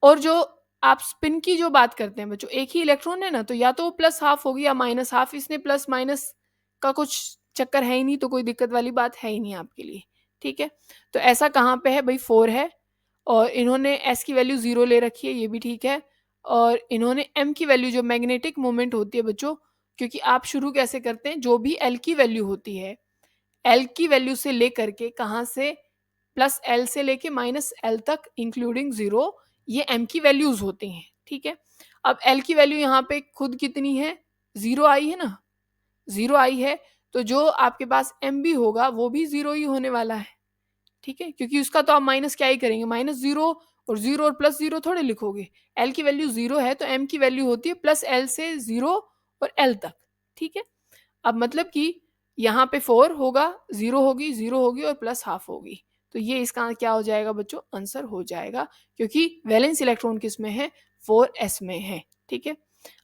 S1: और जो आप स्पिन की जो बात करते हैं बच्चों, एक ही इलेक्ट्रॉन है ना, तो या तो प्लस हाफ होगी या माइनस हाफ, इसने प्लस माइनस का कुछ चक्कर है ही नहीं, तो कोई दिक्कत वाली बात है ही नहीं आपके लिए, ठीक है। तो ऐसा कहाँ पे है भाई, 4 है, और इन्होंने एस की वैल्यू 0 ले रखी है, ये भी ठीक है। और इन्होंने एम की वैल्यू, जो मैग्नेटिक मोमेंट होती है बच्चों, क्योंकि आप शुरू कैसे करते हैं, जो भी एल की वैल्यू होती है, एल की वैल्यू से लेकर के कहाँ से, प्लस एल से लेके माइनस एल तक इंक्लूडिंग 0, ये एम की वैल्यूज होती हैं, ठीक है। अब एल की वैल्यू यहाँ पे खुद कितनी है, 0 आई है ना, 0 आई है, तो जो आपके पास एम भी होगा वो भी 0 ही होने वाला है, ठीक है। क्योंकि उसका तो आप माइनस क्या ही करेंगे, -0, और 0 और प्लस 0 थोड़े लिखोगे। एल की वैल्यू 0 है तो एम की वैल्यू होती है प्लस एल से 0 और एल तक, ठीक है। अब मतलब कि यहाँ पे 4 होगा, 0 होगी, 0 होगी और प्लस हाफ होगी, तो ये इसका क्या हो जाएगा बच्चों, आंसर हो जाएगा, क्योंकि वैलेंस इलेक्ट्रॉन किस में है, 4s में है, ठीक है।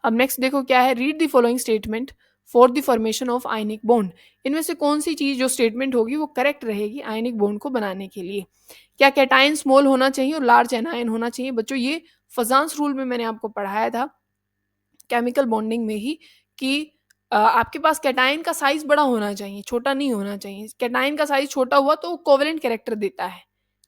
S1: अब नेक्स्ट देखो क्या है, read the following statement for the formation of ionic bond. इनमें से कौन सी चीज जो स्टेटमेंट होगी वो करेक्ट रहेगी आयनिक बॉन्ड को बनाने के लिए। क्या कैटायन स्मॉल होना चाहिए और लार्ज एनायन होना चाहिए बच्चों, ये फजांस रूल में मैंने आपको पढ़ाया था केमिकल बॉन्डिंग में ही, कि आपके पास कैटायन का साइज बड़ा होना चाहिए, छोटा नहीं होना चाहिए। कैटायन का साइज छोटा हुआ तो वो कोवेलेंट कैरेक्टर देता है,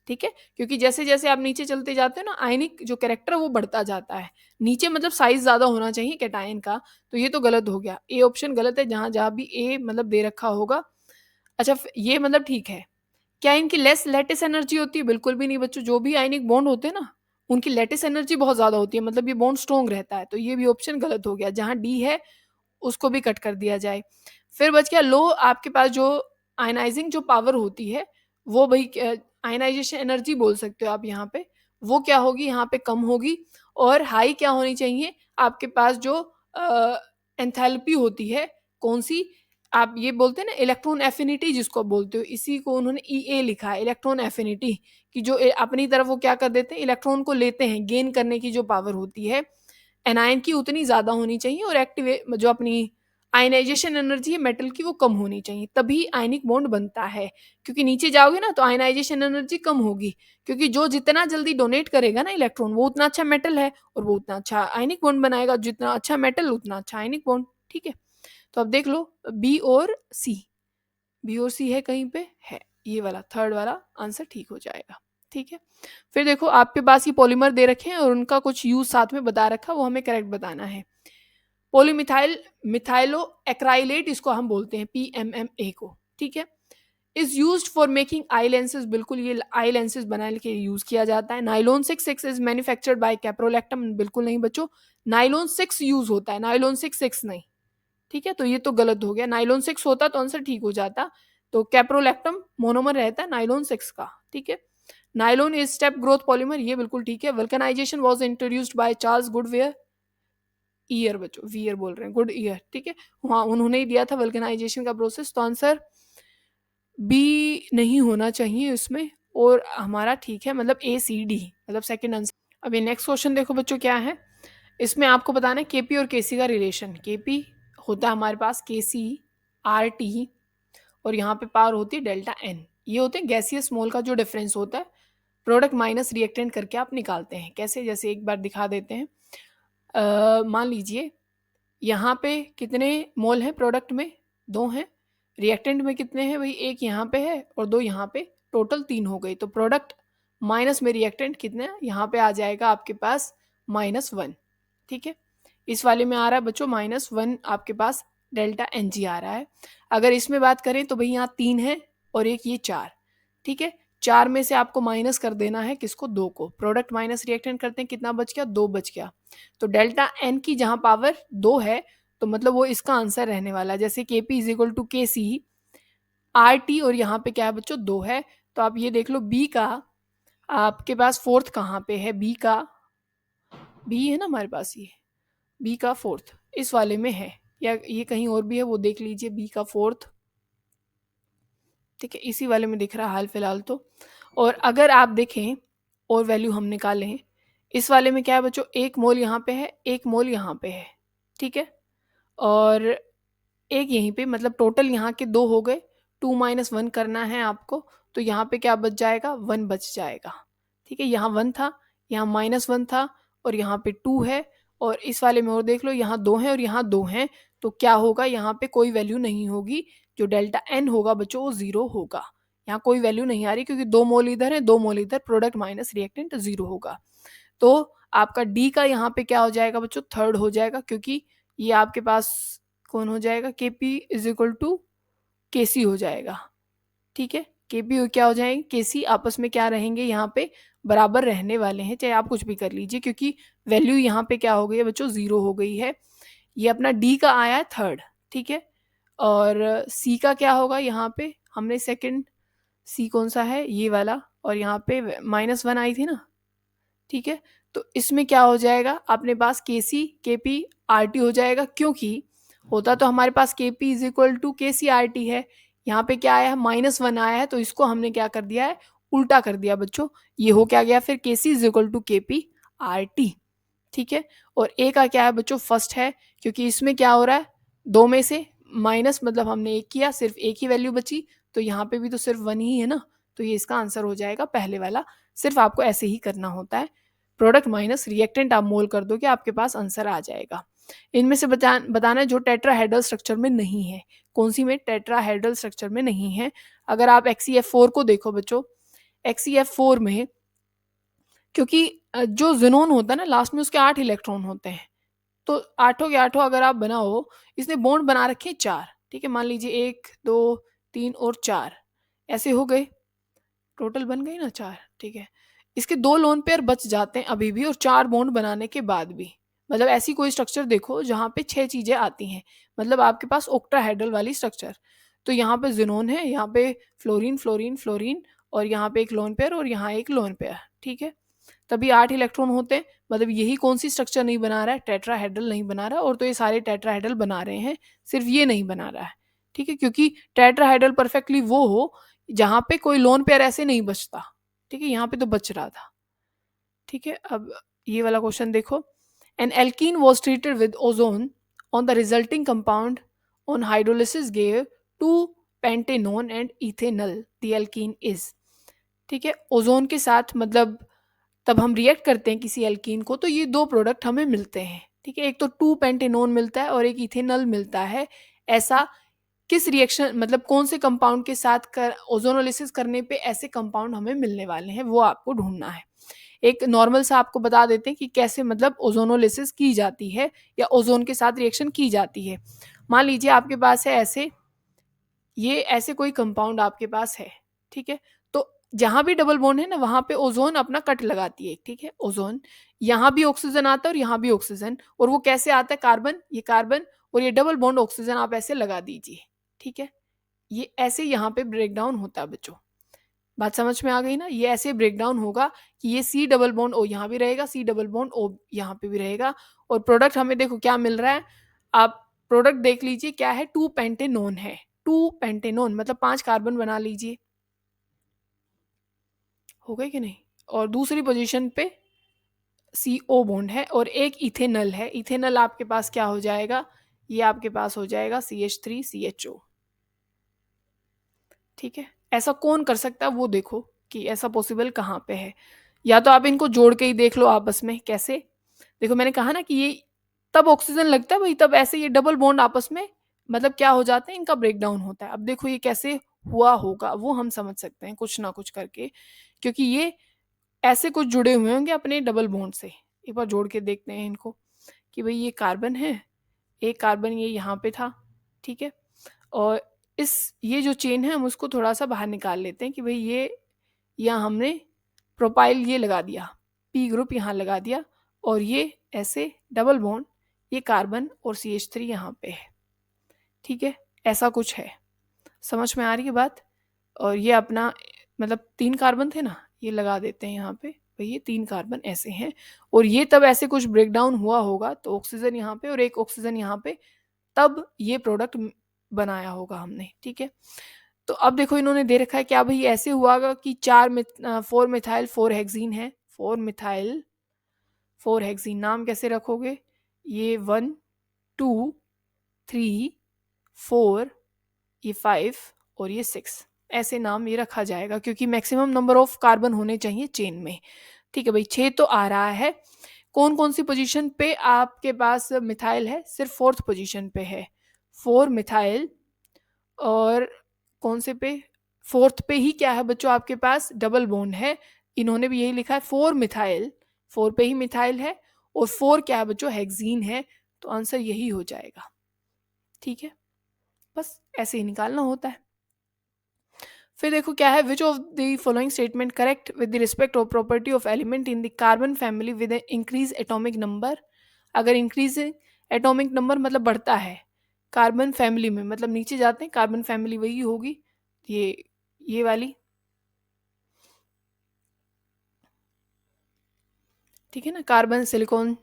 S1: ठीक है। क्योंकि जैसे जैसे आप नीचे चलते जाते हो ना, आयनिक जो कैरेक्टर वो बढ़ता जाता है नीचे, मतलब साइज ज्यादा होना चाहिए कैटायन का। तो ये तो गलत हो गया, ए ऑप्शन गलत है, जहां जहां भी ए मतलब दे रखा होगा। अच्छा ये मतलब ठीक है। क्या इनकी लेस लैटिस एनर्जी होती है, बिल्कुल भी नहीं बच्चों। जो भी आयनिक बॉन्ड होते हैं ना, उनकी लैटिस एनर्जी बहुत ज्यादा होती है, मतलब ये बॉन्ड स्ट्रॉन्ग रहता है। तो ये भी ऑप्शन गलत हो गया, जहां डी है उसको भी कट कर दिया जाए। फिर बच गया लो, आपके पास जो आयनाइजिंग जो पावर होती है वो भाई आयनाइजेशन एनर्जी बोल सकते हो आप यहाँ पे, वो क्या होगी यहाँ पे कम होगी। और हाई क्या होनी चाहिए आपके पास जो एंथैल्पी होती है, कौन सी, आप ये बोलते हैं ना इलेक्ट्रॉन एफिनिटी जिसको बोलते हो, इसी को उन्होंने ई लिखा है, इलेक्ट्रॉन एफिनिटी, कि जो अपनी तरफ वो क्या कर देते हैं इलेक्ट्रॉन को लेते हैं, गेन करने की जो पावर होती है एनायन की उतनी ज़्यादा होनी चाहिए, और एक्टिव जो अपनी आयनाइजेशन एनर्जी है मेटल की वो कम होनी चाहिए, तभी आयनिक बॉन्ड बनता है। क्योंकि नीचे जाओगे ना तो आयनाइजेशन एनर्जी कम होगी, क्योंकि जो जितना जल्दी डोनेट करेगा ना इलेक्ट्रॉन वो उतना अच्छा मेटल है और वो उतना अच्छा आयनिक बॉन्ड बनाएगा, जितना अच्छा मेटल उतना अच्छा आयनिक बॉन्ड। ठीक है, तो अब देख लो बी और सी, बी और सी है कहीं पे है, ये वाला थर्ड वाला आंसर ठीक हो जाएगा। ठीक है, फिर देखो आपके पास ये पॉलीमर दे रखे हैं और उनका कुछ यूज साथ में बता रखा, वो हमें करेक्ट बताना है। पॉलीमिथाइल मिथाइलो एक्राइलेट इसको हम बोलते हैं PMMA को। ठीक है, is used for making I lenses, बिल्कुल ये आई लेंसेज बनाने के लिए यूज किया जाता है। Nylon 6 is manufactured by caprolactam, बिल्कुल नहीं बच्चों, नाइलॉन 6 यूज होता है, नाइलॉन 6 नहीं। ठीक है, तो ये तो गलत हो गया, नाइलॉन 6 होता तो आंसर ठीक हो जाता, तो कैप्रोलैक्टम मोनोमर रहता है नाइलॉन 6 का। ठीक है, nylon is step growth polymer, ये बिल्कुल ठीक है। Vulcanisation was introduced by Charles Goodyear, ईयर बच्चों वियर बोल रहे हैं, गुड ईयर। ठीक है, हाँ उन्होंने ही दिया था वल्कनाइजेशन का प्रोसेस, तो आंसर बी नहीं होना चाहिए इसमें, और हमारा ठीक है मतलब ACD, मतलब सेकंड आंसर। अभी नेक्स्ट क्वेश्चन देखो बच्चों क्या है, इसमें आपको बताना है KP और KC का रिलेशन। KP होता है हमारे पास KC RT, और यहाँ पे पावर होती है डेल्टा एन, ये होते हैं गैसियस मोल का जो डिफरेंस होता है, प्रोडक्ट माइनस रिएक्टेंट करके आप निकालते हैं। कैसे, जैसे एक बार दिखा देते हैं, मान लीजिए यहाँ पे कितने मोल हैं प्रोडक्ट में, 2 हैं, रिएक्टेंट में कितने हैं भाई, एक यहाँ पे है और 2 यहाँ पे, टोटल 3 हो गई, तो प्रोडक्ट माइनस में रिएक्टेंट कितने हैं, यहाँ पे आ जाएगा आपके पास -1। ठीक है, इस वाले में आ रहा है बच्चों -1, आपके पास डेल्टा NG आ रहा है। अगर इसमें बात करें तो भाई यहाँ 3 है और एक ये 4। ठीक है, 4 में से आपको माइनस कर देना है किसको, 2 को, प्रोडक्ट माइनस रिएक्टेंट करते हैं, कितना बच गया, 2 बच गया। तो डेल्टा एन की जहां पावर 2 है तो मतलब वो इसका आंसर रहने वाला है। जैसे KP is equal to KC RT, और यहाँ पे क्या है बच्चों 2 है, तो आप ये देख लो बी का आपके पास फोर्थ कहाँ पे है, बी का, बी है ना हमारे पास, ये बी का फोर्थ इस वाले में है, या ये कहीं और भी है वो देख लीजिए, बी का फोर्थ। ठीक है, इसी वाले में दिख रहा है हाल फिलहाल तो। और अगर आप देखें और वैल्यू हम निकालें, इस वाले में क्या है बच्चों, 1 मोल यहाँ पे है, 1 मोल यहाँ पे है। ठीक है, और एक यहीं पे, मतलब टोटल यहाँ के 2 हो गए, 2 - 1 करना है आपको, तो यहाँ पे क्या बच जाएगा, 1 बच जाएगा। ठीक है, यहाँ 1 था, यहाँ -1 था, और यहाँ पे 2 है, और इस वाले में और देख लो यहाँ 2 हैं और यहाँ 2 हैं, तो क्या होगा, यहाँ पे कोई वैल्यू नहीं होगी, जो डेल्टा एन होगा बच्चों वो 0 होगा। यहाँ कोई वैल्यू नहीं आ रही क्योंकि 2 मोल इधर है, 2 मोल इधर, प्रोडक्ट माइनस रिएक्टेंट 0 होगा। तो आपका डी का यहाँ पे क्या हो जाएगा बच्चों, थर्ड हो जाएगा, क्योंकि ये आपके पास कौन हो जाएगा, KP is equal to KC हो जाएगा। ठीक है, KP क्या हो जाएंगे, KC आपस में क्या रहेंगे, यहाँ पे बराबर रहने वाले हैं, चाहे आप कुछ भी कर लीजिए, क्योंकि वैल्यू यहाँ पे क्या हो गई है बच्चों, 0 हो गई है। ये अपना डी का आया है थर्ड। ठीक है, और सी का क्या होगा, यहाँ पे हमने सेकंड, सी कौन सा है, ये वाला, और यहाँ पे -1 आई थी ना। ठीक है, तो इसमें क्या हो जाएगा अपने पास, KC KP RT हो जाएगा, क्योंकि होता तो हमारे पास KP is equal to KC RT है, यहाँ पे क्या आया है -1 आया है, तो इसको हमने क्या कर दिया है, उल्टा कर दिया बच्चों, ये हो क्या गया फिर, KC is equal to KP RT। ठीक है, और ए का क्या है बच्चों, फर्स्ट है, क्योंकि इसमें क्या हो रहा है, 2 में से माइनस, मतलब हमने एक किया, सिर्फ एक ही वैल्यू बची, तो यहाँ पे भी तो सिर्फ 1 ही है ना, तो ये इसका आंसर हो जाएगा पहले वाला। सिर्फ आपको ऐसे ही करना होता है, प्रोडक्ट माइनस रिएक्टेंट आप मोल कर दो कि आपके पास आंसर आ जाएगा। इनमें से बताना जो टेट्राहेड्रल स्ट्रक्चर में नहीं है, कौन सी में टेट्राहेड्रल स्ट्रक्चर में नहीं है। अगर आप XeF4 को देखो बच्चों, XeF4 में क्योंकि जो जिनोन होता है ना लास्ट में उसके 8 इलेक्ट्रॉन होते हैं, तो आठों के आठों अगर आप बनाओ, इसने बॉन्ड बना रखे 4। ठीक है, मान लीजिए 1 2 3 और 4 ऐसे हो गए, टोटल बन गई ना 4। ठीक है, इसके 2 लोन पेयर बच जाते हैं अभी भी, और 4 बॉन्ड बनाने के बाद भी। मतलब ऐसी कोई स्ट्रक्चर देखो जहाँ पे 6 चीजें आती हैं, मतलब आपके पास ऑक्टाहेड्रल वाली स्ट्रक्चर, तो यहाँ पे जिनोन है, यहाँ पे फ्लोरीन फ्लोरीन फ्लोरीन, और यहाँ पे एक लोन पेयर और यहाँ एक लोन पेयर, ठीक है। तभी 8 इलेक्ट्रॉन होते हैं, मतलब यही कौन सी स्ट्रक्चर नहीं बना रहा है, टेट्राहेड्रल नहीं बना रहा है, और तो ये सारे टेट्राहेड्रल बना रहे हैं, सिर्फ ये नहीं बना रहा है, ठीक है। क्योंकि टेट्राहेड्रल परफेक्टली वो हो जहाँ पे कोई लोन पेयर ऐसे नहीं बचता, ठीक है, यहाँ पे तो बच रहा था, ठीक है। अब ये वाला क्वेश्चन देखो, N alkene was treated with ozone on the resulting compound on hydrolysis gave 2 pentanone and ethanal, the alkene is, ठीक है। ओजोन के साथ मतलब तब हम रिएक्ट करते हैं किसी एल्कीन को तो ये दो प्रोडक्ट हमें मिलते हैं, ठीक है। एक तो 2 पेंटेनोन मिलता है और एक इथेनल मिलता है। ऐसा किस रिएक्शन मतलब कौन से कंपाउंड के साथ कर ओजोनोलिसिस करने पे ऐसे कंपाउंड हमें मिलने वाले हैं, वो आपको ढूंढना है। एक नॉर्मल सा आपको बता देते हैं कि कैसे मतलब ओजोनोलिसिस की जाती है या ओजोन के साथ रिएक्शन की जाती है। मान लीजिए आपके पास है ऐसे, ये ऐसे कोई कंपाउंड आपके पास है, ठीक है। तो जहां भी डबल बॉन्ड है ना वहां पे ओजोन अपना कट लगाती है, ठीक है। ओजोन, यहाँ भी ऑक्सीजन आता है और यहाँ भी ऑक्सीजन, और वो कैसे आता है, कार्बन, ये कार्बन और ये डबल बॉन्ड ऑक्सीजन आप ऐसे लगा दीजिए, ठीक है। ये ऐसे यहाँ पे ब्रेक डाउन होता है बच्चों, बात समझ में आ गई ना। ये ऐसे ब्रेक डाउन होगा कि ये सी डबल बॉन्ड ओ यहाँ भी रहेगा, सी डबल बॉन्ड ओ यहाँ पे भी रहेगा, और प्रोडक्ट हमें देखो क्या मिल रहा है, आप प्रोडक्ट देख लीजिए क्या है, 2 पेंटेनोन है, 2 पेंटेनोन मतलब 5 कार्बन बना लीजिए, हो गए कि नहीं। और दूसरी पोजीशन पे सी ओ बॉन्ड है और एक इथेनल है, इथेनल आपके पास क्या हो जाएगा, ये आपके पास हो जाएगा CH3CHO, ठीक है। ऐसा कौन कर सकता है वो देखो कि ऐसा पॉसिबल कहाँ पे है, या तो आप इनको जोड़ के ही देख लो आपस में कैसे। देखो मैंने कहा ना कि ये तब ऑक्सीजन लगता है भाई, तब ऐसे ये डबल बॉन्ड आपस में मतलब क्या हो जाते हैं, इनका ब्रेकडाउन होता है। अब देखो ये कैसे हुआ होगा वो हम समझ सकते हैं कुछ ना कुछ करके, क्योंकि ये ऐसे कुछ जुड़े हुए होंगे अपने डबल बॉन्ड से। एक बार जोड़ के देखते हैं इनको कि भाई ये कार्बन है, एक कार्बन ये यहाँ पे था, ठीक है। और इस ये जो चेन है हम उसको थोड़ा सा बाहर निकाल लेते हैं कि भाई ये यहाँ हमने प्रोपाइल ये लगा दिया, पी ग्रुप यहाँ लगा दिया, और ये ऐसे डबल बॉन्ड, ये कार्बन और CH3 यहाँ पे है, ठीक है। ऐसा कुछ है, समझ में आ रही है बात। और ये अपना मतलब 3 कार्बन थे ना, ये लगा देते हैं यहाँ पे, भाई ये 3 कार्बन ऐसे हैं, और ये तब ऐसे कुछ ब्रेकडाउन हुआ होगा तो ऑक्सीजन यहाँ पे और एक ऑक्सीजन यहाँ पे, तब ये प्रोडक्ट बनाया होगा हमने, ठीक है। तो अब देखो इन्होंने दे रखा है क्या भाई, ऐसे हुआ होगा कि 4 मिथाइल 4 हेक्सीन है, 4 मिथाइल 4 हेक्सीन, नाम कैसे रखोगे, ये 1 2 3 4, ये 5 और ये 6, ऐसे नाम ये रखा जाएगा क्योंकि मैक्सिमम नंबर ऑफ कार्बन होने चाहिए चेन में, ठीक है भाई। 6 तो आ रहा है। कौन कौन सी पोजीशन पे आपके पास मिथाइल है, सिर्फ 4th पोजीशन पे है 4 मिथाइल, और कौन से पे, 4th पे ही क्या है बच्चों आपके पास डबल बॉन्ड है, इन्होंने भी यही लिखा है 4 मिथाइल, 4 पे ही मिथाइल है, और 4 क्या है बच्चों, हेक्सीन है, तो आंसर यही हो जाएगा, ठीक है। बस ऐसे ही निकालना होता है। फिर देखो क्या है, which of the following statement correct with the respect of property of element in the carbon family with increase atomic number. अगर इंक्रीज एटॉमिक नंबर मतलब बढ़ता है कार्बन फैमिली में, मतलब नीचे जाते हैं, कार्बन फैमिली वही होगी ये वाली, ठीक है ना, कार्बन सिलिकॉन,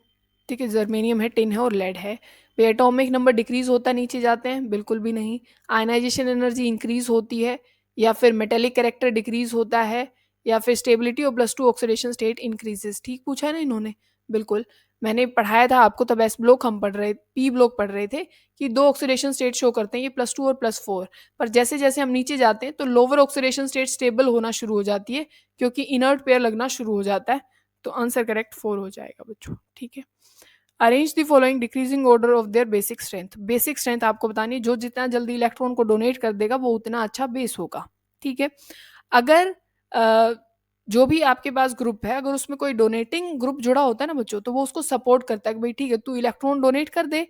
S1: ठीक है, जर्मेनियम है, टिन है और लेड है। वे एटॉमिक नंबर डिक्रीज होता है नीचे जाते हैं, बिल्कुल भी नहीं। आयनाइजेशन एनर्जी इंक्रीज होती है, या फिर मेटेलिक कैरेक्टर डिक्रीज होता है, या फिर स्टेबिलिटी और +2 ऑक्सीडेशन स्टेट इंक्रीजेस, ठीक पूछा है ना इन्होंने, बिल्कुल। मैंने पढ़ाया था आपको तब एस ब्लॉक हम पढ़ रहे, पी ब्लॉक पढ़ रहे थे कि 2 ऑक्सीडेशन स्टेट शो करते हैं, ये +2 और +4, पर जैसे जैसे हम नीचे जाते हैं तो लोअर ऑक्सीडेशन स्टेट स्टेबल होना शुरू हो जाती है क्योंकि इनर्ट पेयर लगना शुरू हो जाता है, तो आंसर करेक्ट 4 हो जाएगा बच्चों, ठीक है। Arrange the following decreasing order of their basic strength, basic strength आपको बतानी है, जो जितना जल्दी इलेक्ट्रॉन को डोनेट कर देगा वो उतना अच्छा बेस होगा, ठीक है। अगर जो भी आपके पास ग्रुप है, अगर उसमें कोई डोनेटिंग ग्रुप जुड़ा होता है ना बच्चों, तो वो उसको सपोर्ट करता है कि भाई ठीक है तू इलेक्ट्रॉन डोनेट कर दे,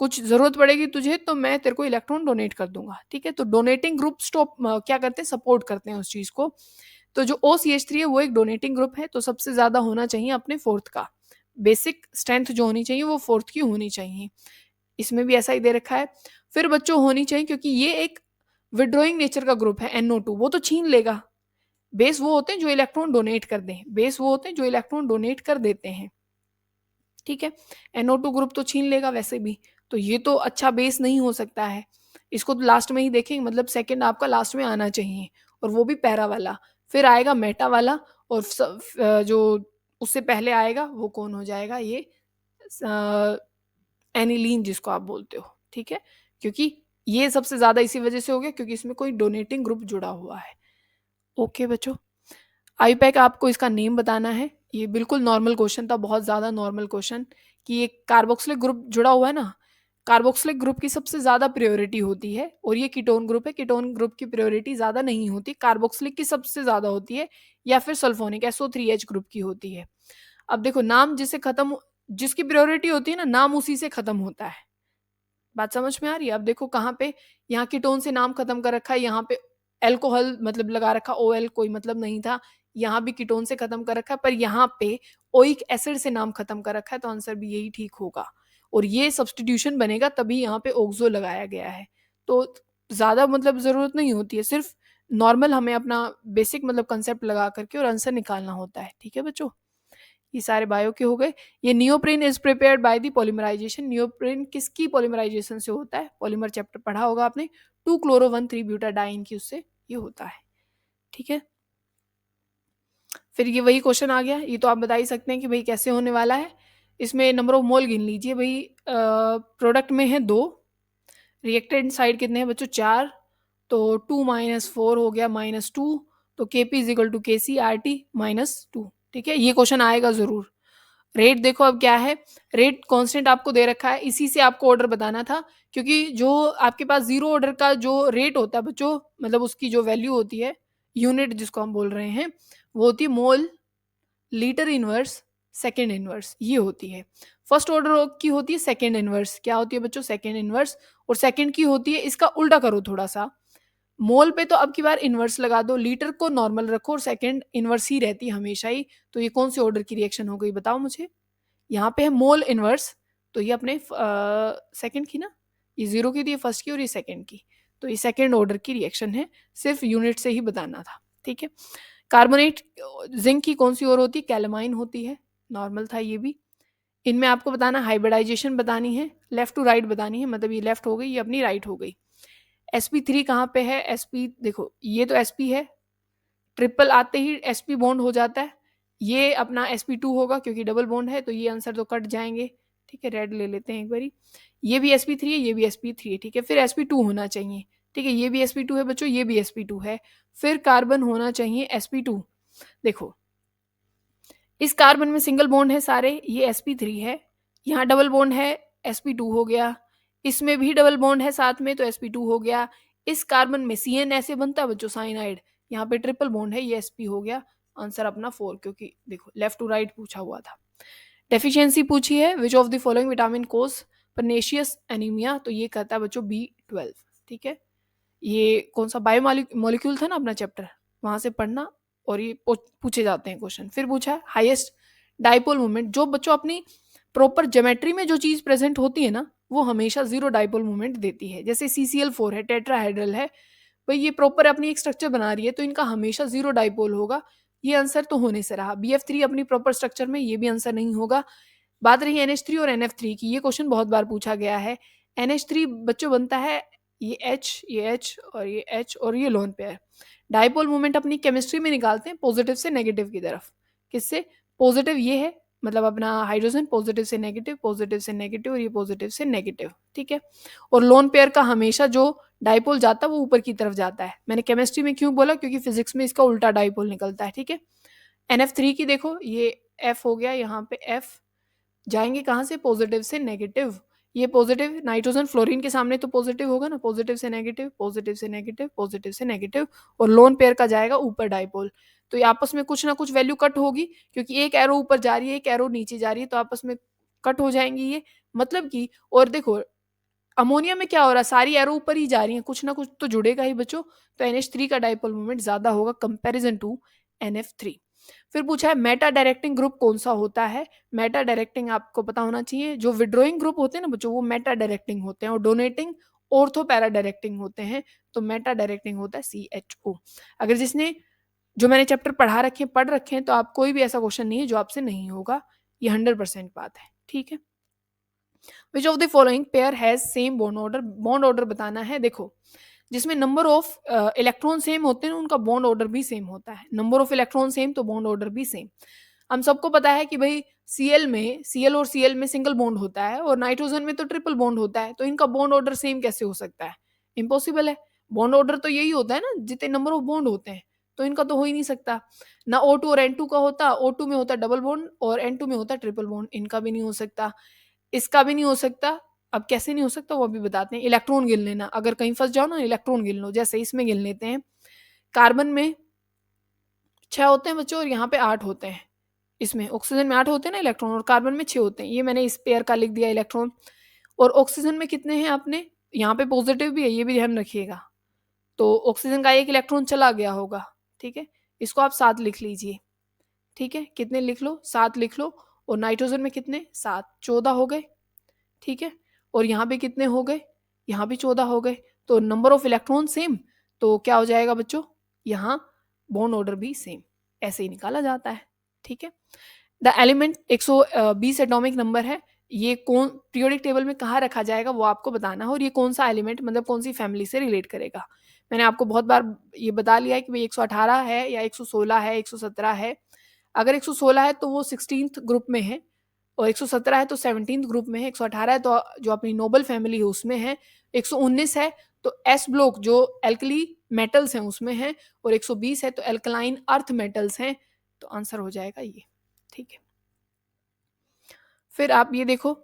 S1: कुछ जरूरत पड़ेगी तुझे तो मैं तेरे को इलेक्ट्रॉन डोनेट कर दूंगा, ठीक है। तो डोनेटिंग ग्रुप स्टॉप क्या करते हैं, सपोर्ट करते हैं उस चीज को। तो जो OCH3 है वो एक डोनेटिंग ग्रुप है, तो सबसे ज्यादा होना चाहिए अपने 4th का, बेसिक स्ट्रेंथ जो होनी चाहिए वो 4th की होनी चाहिए, इसमें भी ऐसा ही दे रखा है। फिर बच्चों होनी चाहिए, क्योंकि ये एक विड्रॉइंग नेचर का ग्रुप है NO2, वो तो छीन लेगा। बेस वो होते हैं जो इलेक्ट्रॉन डोनेट कर दें, बेस वो होते हैं जो इलेक्ट्रॉन डोनेट कर देते हैं, ठीक है। NO2 ग्रुप तो छीन लेगा वैसे भी, तो ये तो अच्छा बेस नहीं हो सकता है। इसको तो लास्ट में ही देखेंगे, मतलब सेकंड आपका लास्ट में आना चाहिए, और वो भी पैरा वाला। फिर आएगा मेटा वाला, और जो उससे पहले आएगा वो कौन हो जाएगा, ये एनिलीन जिसको आप बोलते हो, ठीक है। क्योंकि ये सबसे ज्यादा इसी वजह से हो गया क्योंकि इसमें कोई डोनेटिंग ग्रुप जुड़ा हुआ है। ओके बच्चों, आईपैक आपको इसका नेम बताना है। ये बिल्कुल नॉर्मल क्वेश्चन था, बहुत ज़्यादा नॉर्मल क्वेश्चन, कि ये कार्बोक्सिलिक ग्रुप जुड़ा हुआ है ना, कार्बोक्सिलिक ग्रुप की सबसे ज़्यादा प्रायोरिटी होती है, और ये कीटोन ग्रुप है, कीटोन ग्रुप की प्रायोरिटी ज़्यादा नहीं होती, कार्बोक्सिलिक की सबसे ज़्यादा होती है, या फिर सल्फोनिक SO3H ग्रुप की होती है। अब देखो, नाम जिसे खत्म, जिसकी प्रायोरिटी होती है ना, नाम उसी से खत्म होता है। बात समझ में आ रही है? अब देखो कहाँ पे, यहाँ कीटोन से नाम खत्म कर रखा है, यहाँ पे एल्कोहल मतलब लगा रखा, OL कोई मतलब नहीं था, यहाँ भी कीटोन से खत्म कर रखा है, पर यहाँ पे ओइक एसिड से नाम खत्म कर रखा है, तो आंसर भी यही ठीक होगा। और ये सब्सटीट्यूशन बनेगा तभी यहाँ पे ओक्सो लगाया गया है। तो ज्यादा मतलब जरूरत नहीं होती है, सिर्फ नॉर्मल हमें अपना बेसिक मतलब कंसेप्ट लगा करके और आंसर निकालना होता है, ठीक है बच्चों। ये सारे बायो के हो गए। ये neoprene is prepared by the polymerization. Neoprene किसकी पॉलीमराइजेशन से होता है? पॉलीमर चैप्टर पढ़ा होगा आपने, 2-chloro-1,3-ब्यूटाडाइन की, उससे ये होता है, ठीक है। फिर ये वही क्वेश्चन आ गया, ये तो आप बता ही सकते हैं कि भाई कैसे होने वाला है। इसमें नंबर ऑफ मोल गिन लीजिए भाई, प्रोडक्ट में है 2, रिएक्टेंट साइड कितने हैं बच्चों? 4, तो 2 - 4 हो गया -2, तो Kp is equal to KcRT-2, ठीक है। ये क्वेश्चन आएगा जरूर। रेट देखो अब क्या है, रेट कांस्टेंट आपको दे रखा है, इसी से आपको ऑर्डर बताना था, क्योंकि जो आपके पास जीरो ऑर्डर का जो रेट होता है बच्चों, मतलब उसकी जो वैल्यू होती है, यूनिट जिसको हम बोल रहे हैं, वो होती है मोल, लीटर इनवर्स, सेकेंड इनवर्स, ये होती है। फर्स्ट ऑर्डर की होती है सेकेंड इनवर्स, क्या होती है बच्चों? Second inverse. और सेकेंड की होती है, इसका उल्टा करो थोड़ा सा, मोल पे तो अब की बार इनवर्स लगा दो, लीटर को नॉर्मल रखो, और सेकेंड इनवर्स ही रहती है हमेशा ही। तो ये कौन सी ऑर्डर की रिएक्शन हो गई बताओ मुझे? यहाँ पे है मोल इनवर्स, तो ये अपने सेकंड की ना, ये जीरो की थी, फर्स्ट की, और ये सेकंड की, तो ये सेकंड ऑर्डर की रिएक्शन है, सिर्फ यूनिट से ही बताना था, ठीक है। कार्बोनेट जिंक की कौन सी और होती है? कैलमाइन होती है, नॉर्मल था ये भी। इनमें आपको बताना हाइब्रिडाइजेशन बतानी है, लेफ्ट टू राइट बतानी है, मतलब ये लेफ्ट हो गई, ये अपनी राइट हो गई। sp3 कहाँ पे है? sp देखो, ये तो sp है, ट्रिपल आते ही sp बॉन्ड हो जाता है, ये अपना sp2 होगा क्योंकि डबल बॉन्ड है, तो ये आंसर तो कट जाएंगे, ठीक है। रेड ले लेते हैं एक बारी, ये भी sp3 है, ये भी sp3 है, ठीक है। फिर sp2 होना चाहिए, ठीक है, ये भी sp2 है बच्चों, ये भी sp2 है, फिर कार्बन होना चाहिए sp2। देखो, इस कार्बन में सिंगल बॉन्ड है सारे, ये sp3 है, यहाँ डबल बॉन्ड है, sp2 हो गया, इसमें भी डबल बॉन्ड है साथ में, तो sp2 हो गया। इस कार्बन में CN ऐसे बनता है बच्चों, साइनाइड, यहाँ पे ट्रिपल बॉन्ड है, ये sp हो गया। आंसर अपना 4, क्योंकि देखो लेफ्ट टू राइट पूछा हुआ था। डेफिशिएंसी पूछी है, which of the following vitamin cause pernicious anaemia, तो ये कहता है बच्चों B12, ठीक है। ये कौन सा बायो मॉलिक्यूल था ना अपना चैप्टर, वहां से पढ़ना, और ये पूछे जाते हैं क्वेश्चन। फिर पूछा है हाईएस्ट डाइपोल मोमेंट, जो बच्चों अपनी प्रॉपर ज्योमेट्री में जो चीज प्रेजेंट होती है ना, वो हमेशा जीरो डाइपोल मोमेंट देती है। जैसे CCl4 है, टेट्राहाइड्रल है, भाई ये प्रॉपर अपनी एक स्ट्रक्चर बना रही है, तो इनका हमेशा जीरो डाइपोल होगा, ये आंसर तो होने से रहा। BF3 अपनी प्रॉपर स्ट्रक्चर में, ये भी आंसर नहीं होगा। बात रही NH3 और NF3 की, ये क्वेश्चन बहुत बार पूछा गया है। NH3 बच्चों बनता है, ये H, ये H और ये H और ये लोन पेयर। डाइपोल मोमेंट अपनी केमिस्ट्री में निकालते हैं पॉजिटिव से नेगेटिव की तरफ। किससे? पॉजिटिव ये है, मतलब अपना हाइड्रोजन, पॉजिटिव से नेगेटिव, पॉजिटिव से नेगेटिव, और ये पॉजिटिव से नेगेटिव, ठीक है। और लोन पेयर का हमेशा जो डाइपोल जाता है वो ऊपर की तरफ जाता है। मैंने केमिस्ट्री में क्यों बोला? क्योंकि फिजिक्स में इसका उल्टा डाइपोल निकलता है, ठीक है। NF3 की देखो, ये F हो गया, यहाँ पे F जाएंगे कहाँ से? पॉजिटिव से नेगेटिव। ये पॉजिटिव, नाइट्रोजन फ्लोरीन के सामने तो पॉजिटिव होगा ना, पॉजिटिव से नेगेटिव, पॉजिटिव से नेगेटिव, पॉजिटिव से नेगेटिव, और लोन पेयर का जाएगा ऊपर डाइपोल। तो ये आपस में कुछ ना कुछ वैल्यू कट होगी, क्योंकि एक एरो ऊपर जा रही है, एक एरो नीचे जा रही है, तो आपस में कट हो जाएंगी ये, मतलब कि। और देखो अमोनिया में क्या हो रहा है, सारी एरो ऊपर ही जा रही है, कुछ ना कुछ तो जुड़ेगा ही बच्चों, तो NH3 का डाइपोल मोमेंट ज्यादा होगा कंपैरिजन टू NF3। फिर पूछा है मेटा डायरेक्टिंग ग्रुप कौन सा होता है? मेटा डायरेक्टिंग आपको पता होना चाहिए, जो विड्रॉइंग ग्रुप होते हैं ना बच्चों, वो मेटा डायरेक्टिंग होते हैं, और डोनेटिंग ऑर्थो पैरा डायरेक्टिंग होते हैं, तो मेटा डायरेक्टिंग होता है CHO। अगर जिसने जो मैंने चैप्टर पढ़ रखे हैं, तो आप कोई भी ऐसा क्वेश्चन नहीं है जो आपसे नहीं होगा, ये 100% बात है, ठीक है। Which of the following pair has same bond order बताना है। देखो, जिसमें नंबर ऑफ इलेक्ट्रॉन सेम होते हैं उनका बॉन्ड ऑर्डर भी सेम होता है। नंबर ऑफ इलेक्ट्रॉन सेम तो बॉन्ड ऑर्डर भी सेम। हम सबको पता है कि भाई Cl और Cl में सिंगल बॉन्ड होता है और नाइट्रोजन में तो ट्रिपल बॉन्ड होता है, तो इनका बॉन्ड ऑर्डर सेम कैसे हो सकता है? इम्पॉसिबल है। बॉन्ड ऑर्डर तो यही होता है ना, जितने नंबर ऑफ बॉन्ड होते हैं, तो इनका तो हो ही नहीं सकता। ना O2 और N2 का होता, O2 में होता डबल बॉन्ड और N2 में होता ट्रिपल बॉन्ड, इनका भी नहीं हो सकता, इसका भी नहीं हो सकता। अब कैसे नहीं हो सकता वो अभी बताते हैं। इलेक्ट्रॉन गिन लेना, अगर कहीं फंस जाओ ना, इलेक्ट्रॉन गिन लो। जैसे इसमें गिन लेते हैं, कार्बन में 6 होते हैं बच्चों और यहाँ पे 8 होते हैं। इसमें ऑक्सीजन में 8 होते हैं ना इलेक्ट्रॉन, और कार्बन में 6 होते हैं। ये मैंने इस पेयर का लिख दिया इलेक्ट्रॉन। और ऑक्सीजन में कितने हैं आपने, यहाँ पे पॉजिटिव भी है, ये भी ध्यान रखिएगा। तो ऑक्सीजन का एक इलेक्ट्रॉन चला गया होगा, ठीक है, इसको आप 7 लिख लीजिए, ठीक है। कितने लिख लो, 7 लिख लो। और नाइट्रोजन में कितने, 7, 14 हो गए, ठीक है। और यहाँ पे कितने हो गए, यहाँ भी 14 हो गए। तो नंबर ऑफ इलेक्ट्रॉन सेम, तो क्या हो जाएगा बच्चों, यहाँ बॉन्ड ऑर्डर भी सेम। ऐसे ही निकाला जाता है, ठीक है। द एलिमेंट 120 एटॉमिक नंबर है। ये कौन पीरियोडिक टेबल में कहाँ रखा जाएगा वो आपको बताना है, और ये कौन सा एलिमेंट मतलब कौन सी फैमिली से रिलेट करेगा। मैंने आपको बहुत बार ये बता लिया है कि भाई 118 है या 116 है, 117 है। अगर 116 है तो वो 16th ग्रुप में है, और 117 है तो 17th ग्रुप में है। 118 है तो जो अपनी नोबल फैमिली है उसमें है। 119 है तो एस ब्लॉक जो एल्कली मेटल्स हैं उसमें है, और 120 है तो एल्कलाइन अर्थ मेटल्स हैं। तो आंसर हो जाएगा ये, ठीक है। फिर आप ये देखो,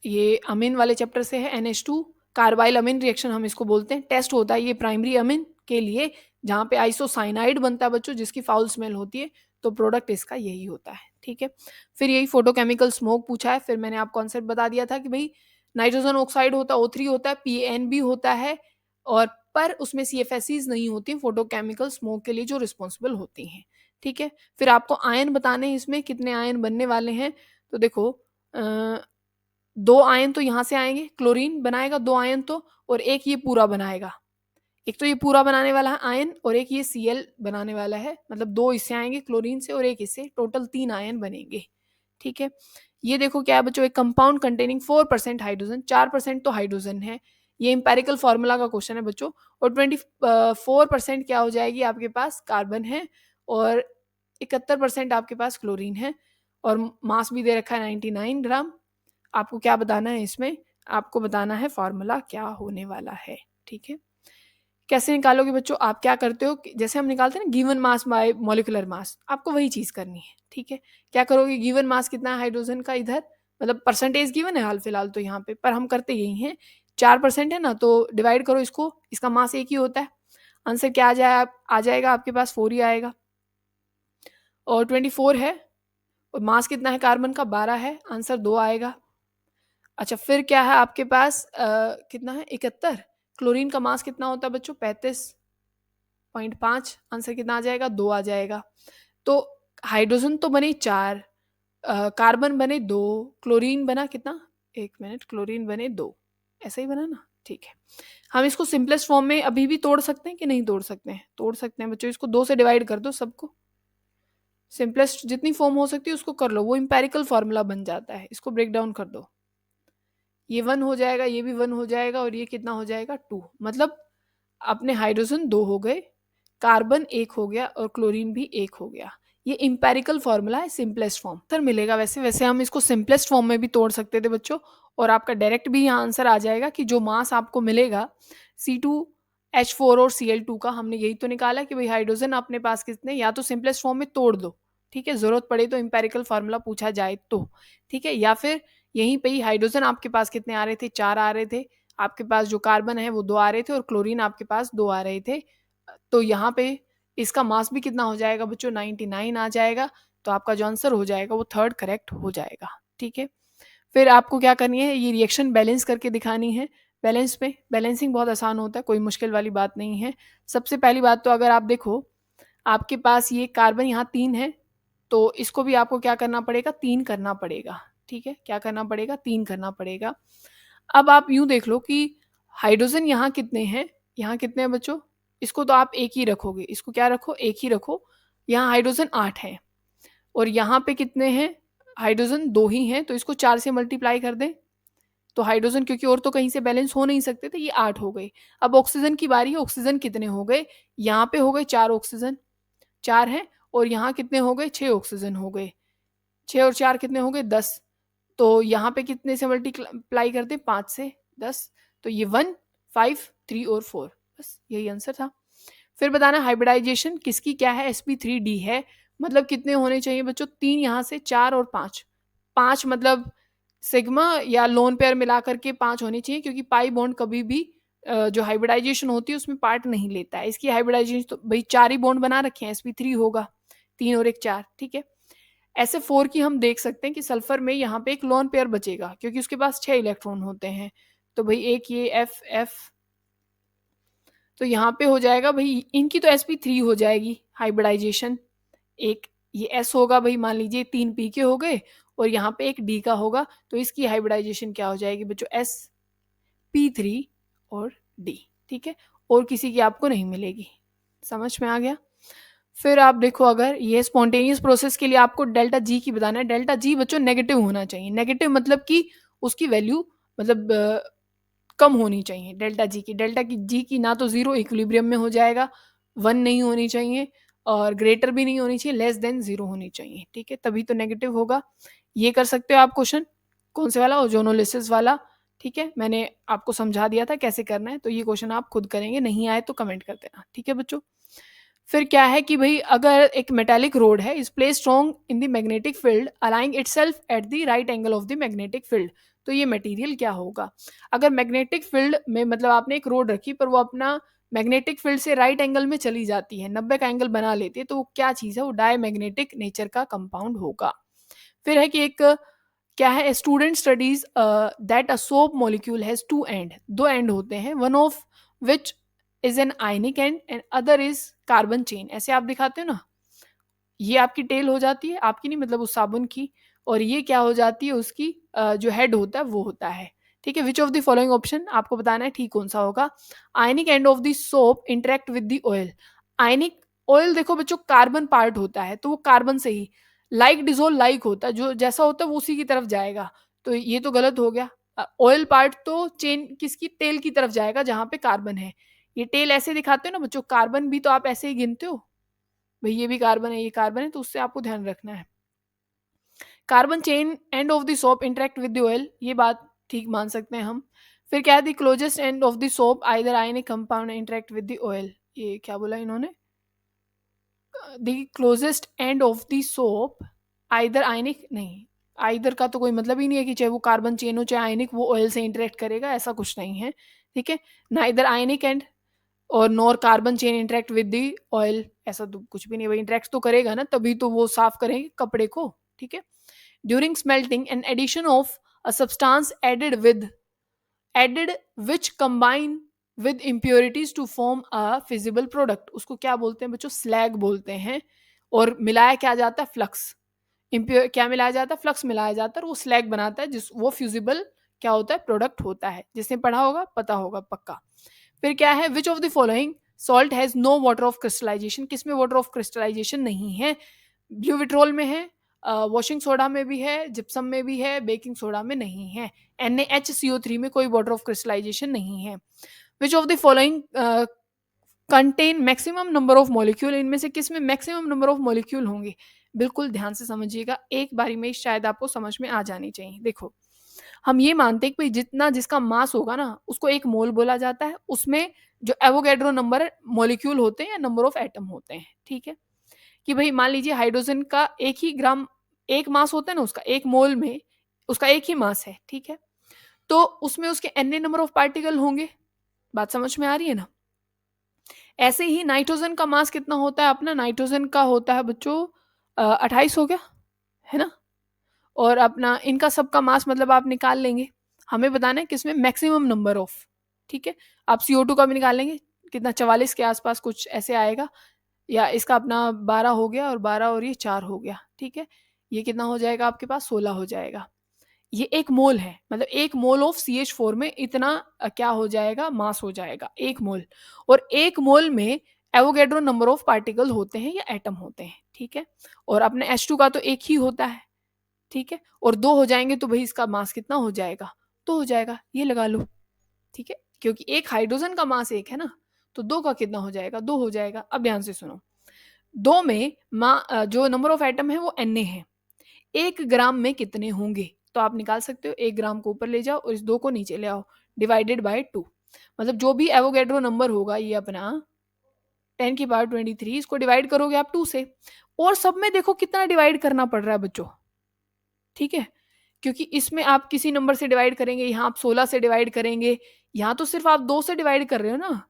S1: ये अमीन वाले चैप्टर से है, NH2 कार्बाइल अमीन रिएक्शन हम इसको बोलते हैं। टेस्ट होता है ये प्राइमरी अमीन के लिए, जहाँ पे आइसोसाइनाइड बनता है बच्चों, जिसकी फाउल स्मेल होती है, तो प्रोडक्ट इसका यही होता है, ठीक है। फिर यही फोटोकेमिकल स्मोक पूछा है। फिर मैंने आप कॉन्सेप्ट बता दिया था कि भाई नाइट्रोजन ऑक्साइड होता है, O3 होता है, PNB होता है, और पर उसमें CFSEs नहीं होती फोटोकेमिकल स्मोक के लिए जो रिस्पॉन्सिबल होती हैं, ठीक है। फिर आपको आयन बताने हैं, इसमें कितने आयन बनने वाले हैं। तो देखो, 2 आयन तो यहाँ से आएंगे, क्लोरीन बनाएगा 2 आयन तो, और एक ये पूरा बनाएगा। एक तो ये पूरा बनाने वाला है आयन, और एक ये Cl बनाने वाला है, मतलब 2 इससे आएंगे क्लोरीन से और एक इससे, टोटल 3 आयन बनेंगे, ठीक है। ये देखो क्या है बच्चों, एक कंपाउंड कंटेनिंग 4% हाइड्रोजन, 4% तो हाइड्रोजन है। ये इंपेरिकल फॉर्मूला का क्वेश्चन है बच्चों। और 24% क्या हो जाएगी आपके पास, कार्बन है, और 71% आपके पास क्लोरीन है, और मास भी दे रखा है 99 ग्राम। आपको क्या बताना है इसमें, आपको बताना है फॉर्मूला क्या होने वाला है, ठीक है। कैसे निकालोगे बच्चों, आप क्या करते हो, जैसे हम निकालते हैं ना given mass by molecular mass, आपको वही चीज करनी है, ठीक है। क्या करोगे, गिवन मास कितना है हाइड्रोजन का इधर, मतलब परसेंटेज गिवन है हाल फिलहाल तो यहाँ पे, पर हम करते यही हैं। 4% है ना, तो डिवाइड करो इसको, इसका मास एक ही होता है। आंसर क्या आ जाएगा आपके पास, 4 ही आएगा। और 24 है, और मास कितना है कार्बन का, 12 है, आंसर 2 आएगा। अच्छा, फिर क्या है आपके पास, कितना है, 71। क्लोरीन का मास कितना होता है बच्चों, 35.5, आंसर कितना आ जाएगा, 2 आ जाएगा। तो हाइड्रोजन तो बने 4, कार्बन बने 2, क्लोरीन बना कितना, 1 मिनट, क्लोरीन बने 2, ऐसा ही बना ना, ठीक है। हम इसको सिंपलेस्ट फॉर्म में अभी भी तोड़ सकते हैं कि नहीं तोड़ सकते हैं, तोड़ सकते हैं बच्चों। इसको 2 से डिवाइड कर दो सबको, सिंपलेस्ट जितनी फॉर्म हो सकती है उसको कर लो, वो इंपेरिकल फॉर्मूला बन जाता है। इसको ब्रेक डाउन कर दो, ये 1 हो जाएगा, ये भी 1 हो जाएगा, और ये कितना हो जाएगा, 2। मतलब अपने हाइड्रोजन 2 हो गए, कार्बन 1 हो गया, और क्लोरीन भी 1 हो गया। ये इंपेरिकल फॉर्मूला है, सिंपलेस्ट फॉर्म आंसर मिलेगा। वैसे वैसे हम इसको सिंपलेस्ट फॉर्म में भी तोड़ सकते थे बच्चों, और आपका डायरेक्ट भी यहाँ आंसर आ जाएगा कि जो मास आपको मिलेगा C2H4 और Cl2 का, हमने यही तो निकाला कि भाई हाइड्रोजन अपने पास कितने, या तो सिंपलेस्ट फॉर्म में तोड़ दो, ठीक है, जरूरत पड़े तो इंपेरिकल फार्मूला पूछा जाए तो, ठीक है। या फिर यहीं पे ही हाइड्रोजन आपके पास कितने आ रहे थे, 4 आ रहे थे, आपके पास जो कार्बन है वो 2 आ रहे थे, और क्लोरीन आपके पास 2 आ रहे थे। तो यहाँ पे इसका मास भी कितना हो जाएगा बच्चों, 99 आ जाएगा। तो आपका जो आंसर हो जाएगा वो 3rd करेक्ट हो जाएगा, ठीक है। फिर आपको क्या करनी है, ये रिएक्शन बैलेंस करके दिखानी है। बैलेंस में बैलेंसिंग बहुत आसान होता है, कोई मुश्किल वाली बात नहीं है। सबसे पहली बात तो अगर आप देखो, आपके पास ये कार्बन यहाँ 3 है, तो इसको भी आपको क्या करना पड़ेगा, 3 करना पड़ेगा, ठीक है। क्या करना पड़ेगा, 3 करना पड़ेगा। अब आप यूं देख लो कि हाइड्रोजन यहाँ कितने हैं, यहाँ कितने हैं बच्चों, इसको तो आप एक ही रखोगे, इसको क्या रखो, एक ही रखो। यहाँ हाइड्रोजन 8 है और यहाँ पे कितने हैं, हाइड्रोजन 2 ही हैं, तो इसको 4 से मल्टीप्लाई कर दें तो हाइड्रोजन, क्योंकि और तो कहीं से बैलेंस हो नहीं सकते थे, ये 8 हो गए। अब ऑक्सीजन की बारी है, ऑक्सीजन कितने हो गए, यहाँ पे हो गए 4 ऑक्सीजन, 4 हैं, और यहाँ कितने हो गए, 6 ऑक्सीजन हो गए, 6 और 4 कितने हो गए, 10। तो यहाँ पे कितने से मल्टीप्लाई करते, 5 से 10, तो ये 1, 5, 3 और 4, बस यही आंसर था। फिर बताना हाइब्रिडाइजेशन किसकी क्या है, sp3d है, मतलब कितने होने चाहिए बच्चों, 3 यहाँ से, 4 और 5, 5 मतलब सिग्मा या लोन पेयर मिला करके 5 होने चाहिए, क्योंकि पाई बॉन्ड कभी भी जो हाइब्रिडाइजेशन होती है उसमें पार्ट नहीं लेता है। इसकी हाइब्रिडाइजेशन तो भाई 4 ही बॉन्ड बना रखे हैं, sp3 होगा, 3 और 1 4, ठीक है। ऐसे 4 की हम देख सकते हैं कि सल्फर में यहाँ पे एक लोन पेयर बचेगा, क्योंकि उसके पास 6 इलेक्ट्रॉन होते हैं, तो भाई एक ये एफ एफ, तो यहाँ पे हो जाएगा भाई, इनकी तो sp3 हो जाएगी हाइब्रिडाइजेशन, एक ये s होगा भाई, मान लीजिए 3 p के हो गए और यहाँ पे एक d का होगा, तो इसकी हाइब्रिडाइजेशन क्या हो जाएगी बच्चों, sp3 और d, ठीक है, और किसी की आपको नहीं मिलेगी। समझ में आ गया। फिर आप देखो, अगर ये स्पॉन्टेनियस प्रोसेस के लिए आपको डेल्टा जी की बताना है, डेल्टा जी बच्चों नेगेटिव होना चाहिए, नेगेटिव मतलब कि उसकी वैल्यू मतलब कम होनी चाहिए, डेल्टा जी की ना तो 0 इक्विलिब्रियम में हो जाएगा, 1 नहीं होनी चाहिए और ग्रेटर भी नहीं होनी चाहिए, लेस देन 0 होनी चाहिए, ठीक है, तभी तो नेगेटिव होगा। ये कर सकते हो आप क्वेश्चन, कौन से वाला, ओजोनोलिसिस वाला, ठीक है, मैंने आपको समझा दिया था कैसे करना है, तो ये क्वेश्चन आप खुद करेंगे, नहीं आए तो कमेंट कर देना, ठीक है बच्चों। फिर क्या है कि भाई अगर एक मेटालिक रोड है, is place strong in the magnetic field aligning itself at the right angle of the magnetic field, तो ये मटेरियल क्या होगा। अगर मैग्नेटिक फील्ड में मतलब आपने एक रोड रखी पर वो अपना मैग्नेटिक फील्ड से राइट एंगल में चली जाती है, 90 का एंगल बना लेती है, तो वो क्या चीज़ है, वो डायमैग्नेटिक नेचर का कंपाउंड होगा। फिर है कि एक क्या है, student studies that a soap molecule has 2 and, 2 and होते हैं, one of which is an ionic and and other is carbon chain, ऐसे आप दिखाते हो ना, ये आपकी टेल हो जाती है, आपकी नहीं मतलब उस साबुन की, और ये क्या हो जाती है, उसकी जो हेड होता है वो होता है, ठीक है। Which of the following option, आपको बताना है ठीक कौन सा होगा। Ionic end of the soap interact with the oil, ionic oil देखो बच्चों कार्बन पार्ट होता है, तो वो कार्बन से ही लाइक डिजोल्व लाइक होता है, जो जैसा होता है वो उसी की तरफ जाएगा, तो ये तो गलत हो गया। ऑयल पार्ट तो चेन किसकी, तेल की तरफ जाएगा जहां पे कार्बन है, ये टेल ऐसे दिखाते हो ना बच्चों, कार्बन भी तो आप ऐसे ही गिनते हो, भाई ये भी कार्बन है, ये कार्बन है, तो उससे आपको ध्यान रखना है। Carbon chain and of the soap interact with the oil, ये बात ठीक मान सकते हैं हम। फिर क्या है, the closest end of the soap either ionic compound interact with the oil, ये क्या बोला इन्होंने, the closest end of the soap either ionic, नहीं आइदर का तो कोई मतलब ही नहीं है कि चाहे वो कार्बन चेन हो चाहे आयनिक, वो ऑयल से इंटरेक्ट करेगा, ऐसा कुछ नहीं है, ठीक है। नाइदर आयनिक एंड और nor carbon chain interact with the oil, ऐसा तो कुछ भी नहीं, भाई इंटरेक्ट तो करेगा ना, तभी तो वो साफ करेंगे कपड़े को, ठीक है। During smelting an addition of a substance added which combine with impurities to form a fusible product, उसको क्या बोलते हैं बच्चों, स्लैग बोलते हैं, और मिलाया क्या जाता है, फ्लक्स, इम्प्योर क्या मिलाया जाता है, फ्लक्स मिलाया जाता है, और वो स्लैग बनाता है, जिस वो फ्यूजिबल क्या होता है, प्रोडक्ट होता है, जिसने पढ़ा होगा पता होगा पक्का। फिर क्या है, which of the following salt has no water of crystallization, किसमें वाटर ऑफ क्रिस्टलाइजेशन नहीं है, ब्लू विट्रोल में है, वॉशिंग सोडा में भी है, जिप्सम में भी है, बेकिंग सोडा में नहीं है, NaHCO3 में कोई वाटर ऑफ क्रिस्टलाइजेशन नहीं है। Which of the following contain maximum number of molecule, इनमें से किस में मैक्सिमम नंबर ऑफ मॉलिक्यूल होंगे, बिल्कुल ध्यान से समझिएगा, एक बारी में शायद आपको समझ में आ जानी चाहिए। देखो हम ये मानते हैं कि भाई जितना जिसका मास होगा ना उसको एक मोल बोला जाता है, उसमें जो एवोगैड्रो नंबर मॉलिक्यूल होते हैं या नंबर ऑफ एटम होते हैं, ठीक है। कि भाई मान लीजिए हाइड्रोजन का एक ही ग्राम, एक मास होता है ना उसका, एक मोल में उसका एक ही मास है, ठीक है, तो उसमें उसके एन नंबर ऑफ पार्टिकल होंगे, बात समझ में आ रही है ना। ऐसे ही नाइट्रोजन का मास कितना होता है अपना, नाइट्रोजन का होता है बच्चों 28 हो गया, है ना, और अपना इनका सबका मास मतलब आप निकाल लेंगे, हमें बताना है किसमें मैक्सिमम नंबर ऑफ, ठीक है। आप CO2 का भी निकाल लेंगे, कितना 44 के आसपास कुछ ऐसे आएगा, या इसका अपना 12 हो गया और 12 और ये 4 हो गया, ठीक है, ये कितना हो जाएगा आपके पास 16 हो जाएगा। ये 1 मोल है, मतलब 1 मोल ऑफ CH4 में इतना क्या हो जाएगा, मास हो जाएगा 1 मोल। और 1 मोल में एवोगैड्रो नंबर ऑफ पार्टिकल होते हैं या एटम होते हैं, ठीक है। और अपने H2 का तो एक ही होता है, ठीक है। और 2 हो जाएंगे तो भाई इसका मास कितना हो जाएगा, 2 हो जाएगा, ये लगा लो, ठीक है। क्योंकि एक हाइड्रोजन का मास 1 है ना, तो 2 का कितना हो जाएगा, 2 हो जाएगा। अब ध्यान से सुनो, 2 में जो नंबर ऑफ एटम है वो Na है। 1 ग्राम में कितने होंगे, तो आप निकाल सकते हो। 1 ग्राम को ऊपर ले जाओ और इस 2 को नीचे ले आओ, डिवाइडेड बाय 2। मतलब जो भी एवोगैड्रो नंबर होगा ये अपना 10 की पावर 23, इसको डिवाइड करोगे आप 2 से। और सब में देखो कितना डिवाइड करना पड़ रहा है बच्चों, ठीक है। क्योंकि इसमें आप किसी नंबर से डिवाइड करेंगे, यहाँ आप 16 से डिवाइड करेंगे, यहाँ तो सिर्फ आप 2 से डिवाइड कर रहे हो ना,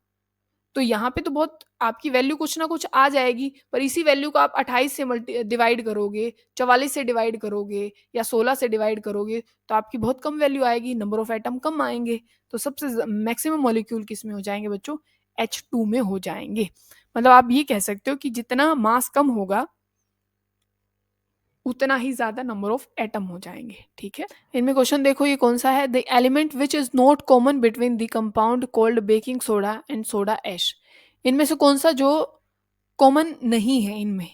S1: तो यहाँ पे तो बहुत आपकी वैल्यू कुछ ना कुछ आ जाएगी। पर इसी वैल्यू को आप 28 से मल्टी डिवाइड करोगे, 44 से डिवाइड करोगे या 16 से डिवाइड करोगे, तो आपकी बहुत कम वैल्यू आएगी, नंबर ऑफ एटम कम आएंगे। तो सबसे मैक्सिमम मॉलिक्यूल किस में हो जाएंगे बच्चों, H2 में हो जाएंगे। मतलब आप ये कह सकते हो कि जितना मास कम होगा उतना ही ज्यादा नंबर ऑफ एटम हो जाएंगे, ठीक है। इनमें क्वेश्चन देखो ये कौन सा है, the element which is not common between the compound called baking soda and soda ash. इनमें से कौन सा जो कॉमन नहीं है इनमें,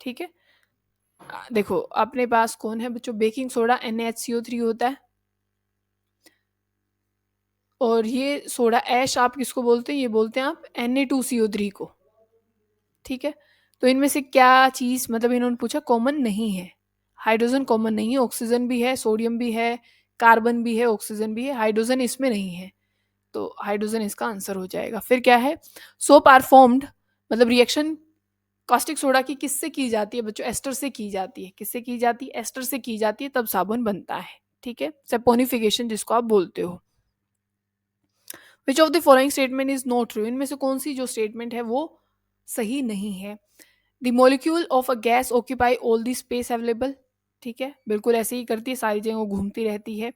S1: ठीक है। देखो अपने पास कौन है बच्चों, बेकिंग सोडा NaHCO3 होता है, और ये सोडा ऐश आप किसको बोलते हैं, ये बोलते हैं आप Na2CO3 को, ठीक है। तो इनमें से क्या चीज, मतलब इन्होंने पूछा कॉमन नहीं है, हाइड्रोजन कॉमन नहीं है, ऑक्सीजन भी है, सोडियम भी है, कार्बन भी है, ऑक्सीजन भी है, हाइड्रोजन इसमें नहीं है, तो हाइड्रोजन इसका आंसर हो जाएगा। फिर क्या है, सोप आर फॉर्म्ड, मतलब रिएक्शन कास्टिक सोडा की किससे की जाती है बच्चों, एस्टर से की जाती है। किससे की जाती है, एस्टर से की जाती है, तब साबुन बनता है, ठीक है। सेपोनिफिकेशन जिसको आप बोलते हो। विच of the following statement is not true, इनमें से कौन सी जो स्टेटमेंट है वो सही नहीं है। The molecule of a gas occupy all the space available, ठीक है, बिल्कुल ऐसे ही करती है, सारी जगह घूमती रहती है।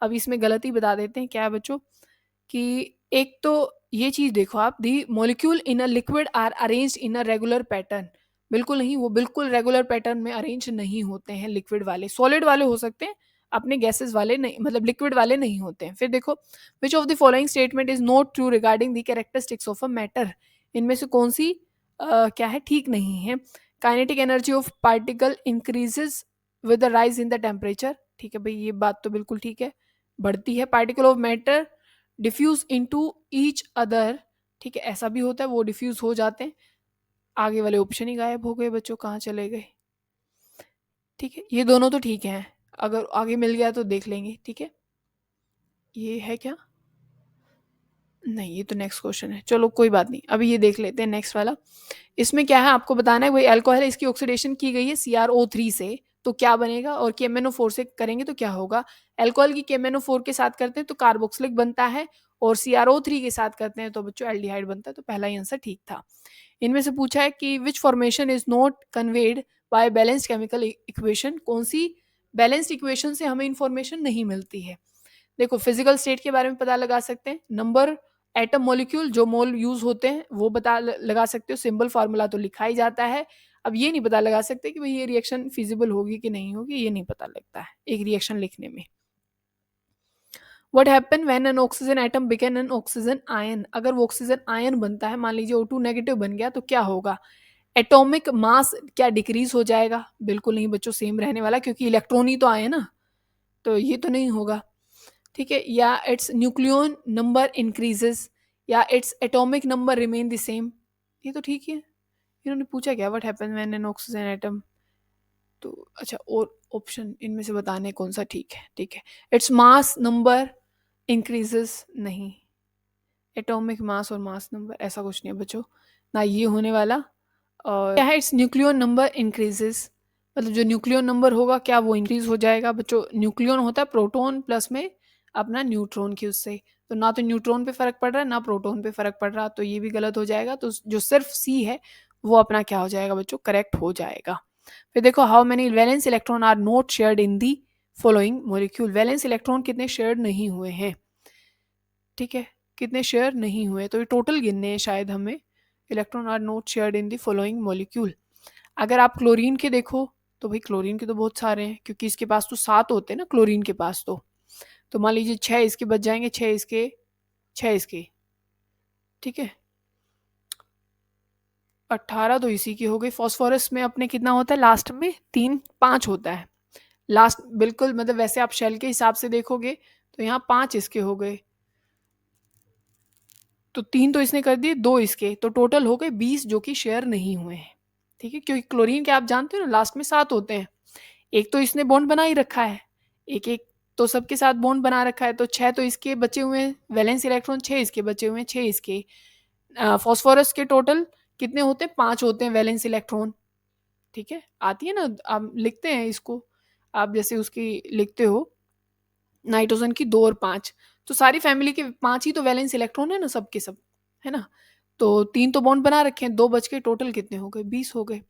S1: अब इसमें गलती बता देते हैं, क्या है बच्चों, कि एक तो ये चीज देखो आप, the molecule in a liquid are arranged in a regular pattern, बिल्कुल नहीं, वो बिल्कुल रेगुलर पैटर्न में अरेंज नहीं होते हैं। लिक्विड वाले, सॉलिड वाले हो सकते हैं, अपने गैसेस वाले नहीं, मतलब लिक्विड वाले नहीं होते हैं। फिर देखो, which of the following statement is not true regarding the characteristics of a matter, इनमें से कौन सी क्या है, ठीक नहीं है। Kinetic energy of particle increases with the rise in the temperature, ठीक है भाई, ये बात तो बिल्कुल ठीक है, बढ़ती है। Particle of matter diffuse into each other, ठीक है, ऐसा भी होता है, वो डिफ्यूज हो जाते हैं। आगे वाले ऑप्शन ही गायब हो गए बच्चों, कहाँ चले गए, ठीक है। ये दोनों तो ठीक है, अगर आगे मिल गया तो देख लेंगे, ठीक है। ये है क्या, नहीं, ये तो नेक्स्ट क्वेश्चन है, चलो कोई बात नहीं, अभी ये देख लेते हैं नेक्स्ट वाला। इसमें क्या है, आपको बताना है, वही अल्कोहल है, इसकी ऑक्सीडेशन की गई है CrO3 से, तो क्या बनेगा, और KMnO4 से करेंगे तो क्या होगा। अल्कोहल की KMnO4 के साथ करते हैं तो कार्बोक्सिलिक बनता है, और CrO3 के साथ करते हैं तो बच्चों एल्डिहाइड बनता है, तो पहला ही आंसर ठीक था। इनमें से पूछा है कि which formation is not conveyed by balanced chemical equation, कौन सी बैलेंस्ड इक्वेशन से हमें इंफॉर्मेशन नहीं मिलती है। देखो फिजिकल स्टेट के बारे में पता लगा सकते हैं, नंबर एटम मॉलिक्यूल जो मोल यूज होते हैं वो बता लगा सकते हो, सिंबल फार्मूला तो लिखा ही जाता है। अब ये नहीं पता लगा सकते कि भाई ये रिएक्शन फिजिबल होगी कि नहीं होगी, ये नहीं पता लगता है एक रिएक्शन लिखने में। What happen when an oxygen atom बिकेन N oxygen ion, अगर वो ऑक्सीजन आयन बनता है, मान लीजिए O2 नेगेटिव बन गया, तो क्या होगा, एटॉमिक मास क्या डिक्रीज हो जाएगा, बिल्कुल नहीं बच्चों, सेम रहने वाला, क्योंकि इलेक्ट्रॉन ही तो आए ना, तो ये तो नहीं होगा, ठीक है। या इट्स न्यूक्लियन नंबर इंक्रीजेस, या its atomic number remain the same, ये तो ठीक है। इन्होंने पूछा क्या, what happen when an oxygen atom, तो अच्छा, और ऑप्शन इनमें से बताने कौन सा ठीक है, ठीक है। इट्स मास नंबर इंक्रीजेस, नहीं, एटॉमिक मास और मास नंबर ऐसा कुछ नहीं है बच्चों, ना ये होने वाला। और क्या है, इट्स न्यूक्लियन नंबर इंक्रीजेस, मतलब जो न्यूक्लियन नंबर होगा क्या वो इंक्रीज हो जाएगा बच्चों। न्यूक्लियन होता है प्रोटॉन प्लस में अपना न्यूट्रॉन की, उससे तो ना तो न्यूट्रॉन पे फर्क पड़ रहा है ना प्रोटॉन पे फर्क पड़ रहा, तो ये भी गलत हो जाएगा। तो जो सिर्फ सी है वो अपना क्या हो जाएगा बच्चों, करेक्ट हो जाएगा। फिर देखो, how many valence electron are not shared in the following molecule, valence electron कितने शेयर नहीं हुए हैं, ठीक है, कितने शेयर नहीं हुए, तो ये टोटल गिनने हैं शायद हमें। Electron are not shared in the following molecule, अगर आप क्लोरीन के देखो तो भाई क्लोरीन के तो बहुत सारे हैं, क्योंकि इसके पास तो 7 होते हैं ना क्लोरीन के पास। तो मान लीजिए 6 इसके बच जाएंगे, 6 इसके, 6 इसके, ठीक है, 18 तो इसी की हो गई। फॉस्फोरस में अपने कितना होता है लास्ट में, 3 5 होता है लास्ट, बिल्कुल मतलब वैसे आप शेल के हिसाब से देखोगे तो यहाँ 5 इसके हो गए, तो 3 तो इसने कर दिए, 2 इसके, तो टोटल हो गए 20 जो कि शेयर नहीं हुए हैं, ठीक है। क्योंकि क्लोरीन के आप जानते हो ना लास्ट में 7 होते हैं, एक तो इसने बॉन्ड बना ही रखा है, एक एक तो सबके साथ बॉन्ड बना रखा है, तो 6 तो इसके बचे हुए हैं वैलेंस इलेक्ट्रॉन, 6 इसके बचे हुए हैं, 6 इसके। फॉस्फोरस के टोटल कितने होते हैं, 5 होते हैं वैलेंस इलेक्ट्रॉन, ठीक है। आती है ना, आप लिखते हैं इसको, आप जैसे उसकी लिखते हो नाइट्रोजन की 2 और 5, तो सारी फैमिली के 5 ही तो वैलेंस इलेक्ट्रॉन है ना, सब के सब, है ना। तो 3 तो बॉन्ड बना रखे हैं, 2 बच के, टोटल कितने हो गए, 20 हो गए।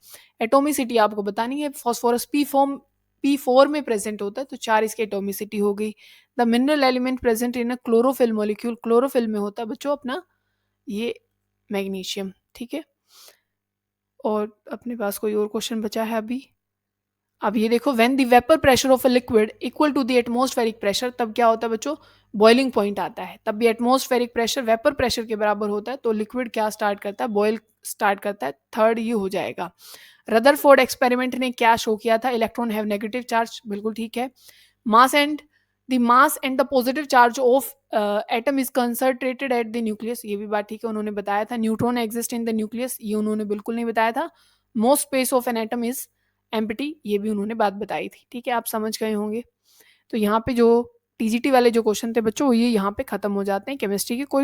S1: एटोमिसिटी आपको बतानी है, फॉस्फोरस P4 में प्रेजेंट होता है, तो 4 इसकी एटोमिसिटी हो गई। The mineral element present in a chlorophyll molecule, chlorophyll में होता है बच्चों अपना ये मैग्नीशियम, ठीक है। और अपने पास कोई और क्वेश्चन बचा है अभी? अब ये देखो, when the vapour pressure of a liquid equal to the atmospheric pressure, तब क्या होता है बच्चों, बॉइलिंग पॉइंट आता है। तब भी एटमॉस्फेरिक प्रेशर वेपर प्रेशर के बराबर होता है, तो लिक्विड क्या स्टार्ट करता है, बॉयल स्टार्ट करता है। थर्ड ये हो जाएगा। रदरफोर्ड एक्सपेरिमेंट ने क्या शो किया था, इलेक्ट्रॉन हैव नेगेटिव चार्ज, बिल्कुल ठीक है। Mass and the positive charge of atom is concentrated at the nucleus, ये भी बात ठीक है, उन्होंने बताया था। Neutron exist in the nucleus, ये उन्होंने बिल्कुल नहीं बताया था। Most space of an atom is empty, ये भी उन्होंने बात बताई थी, ठीक है, आप समझ गए होंगे। तो यहाँ पे जो टीजीटी वाले जो क्वेश्चन थे बच्चों, ये यहाँ पे खत्म हो जाते हैं केमिस्ट्री के। कोई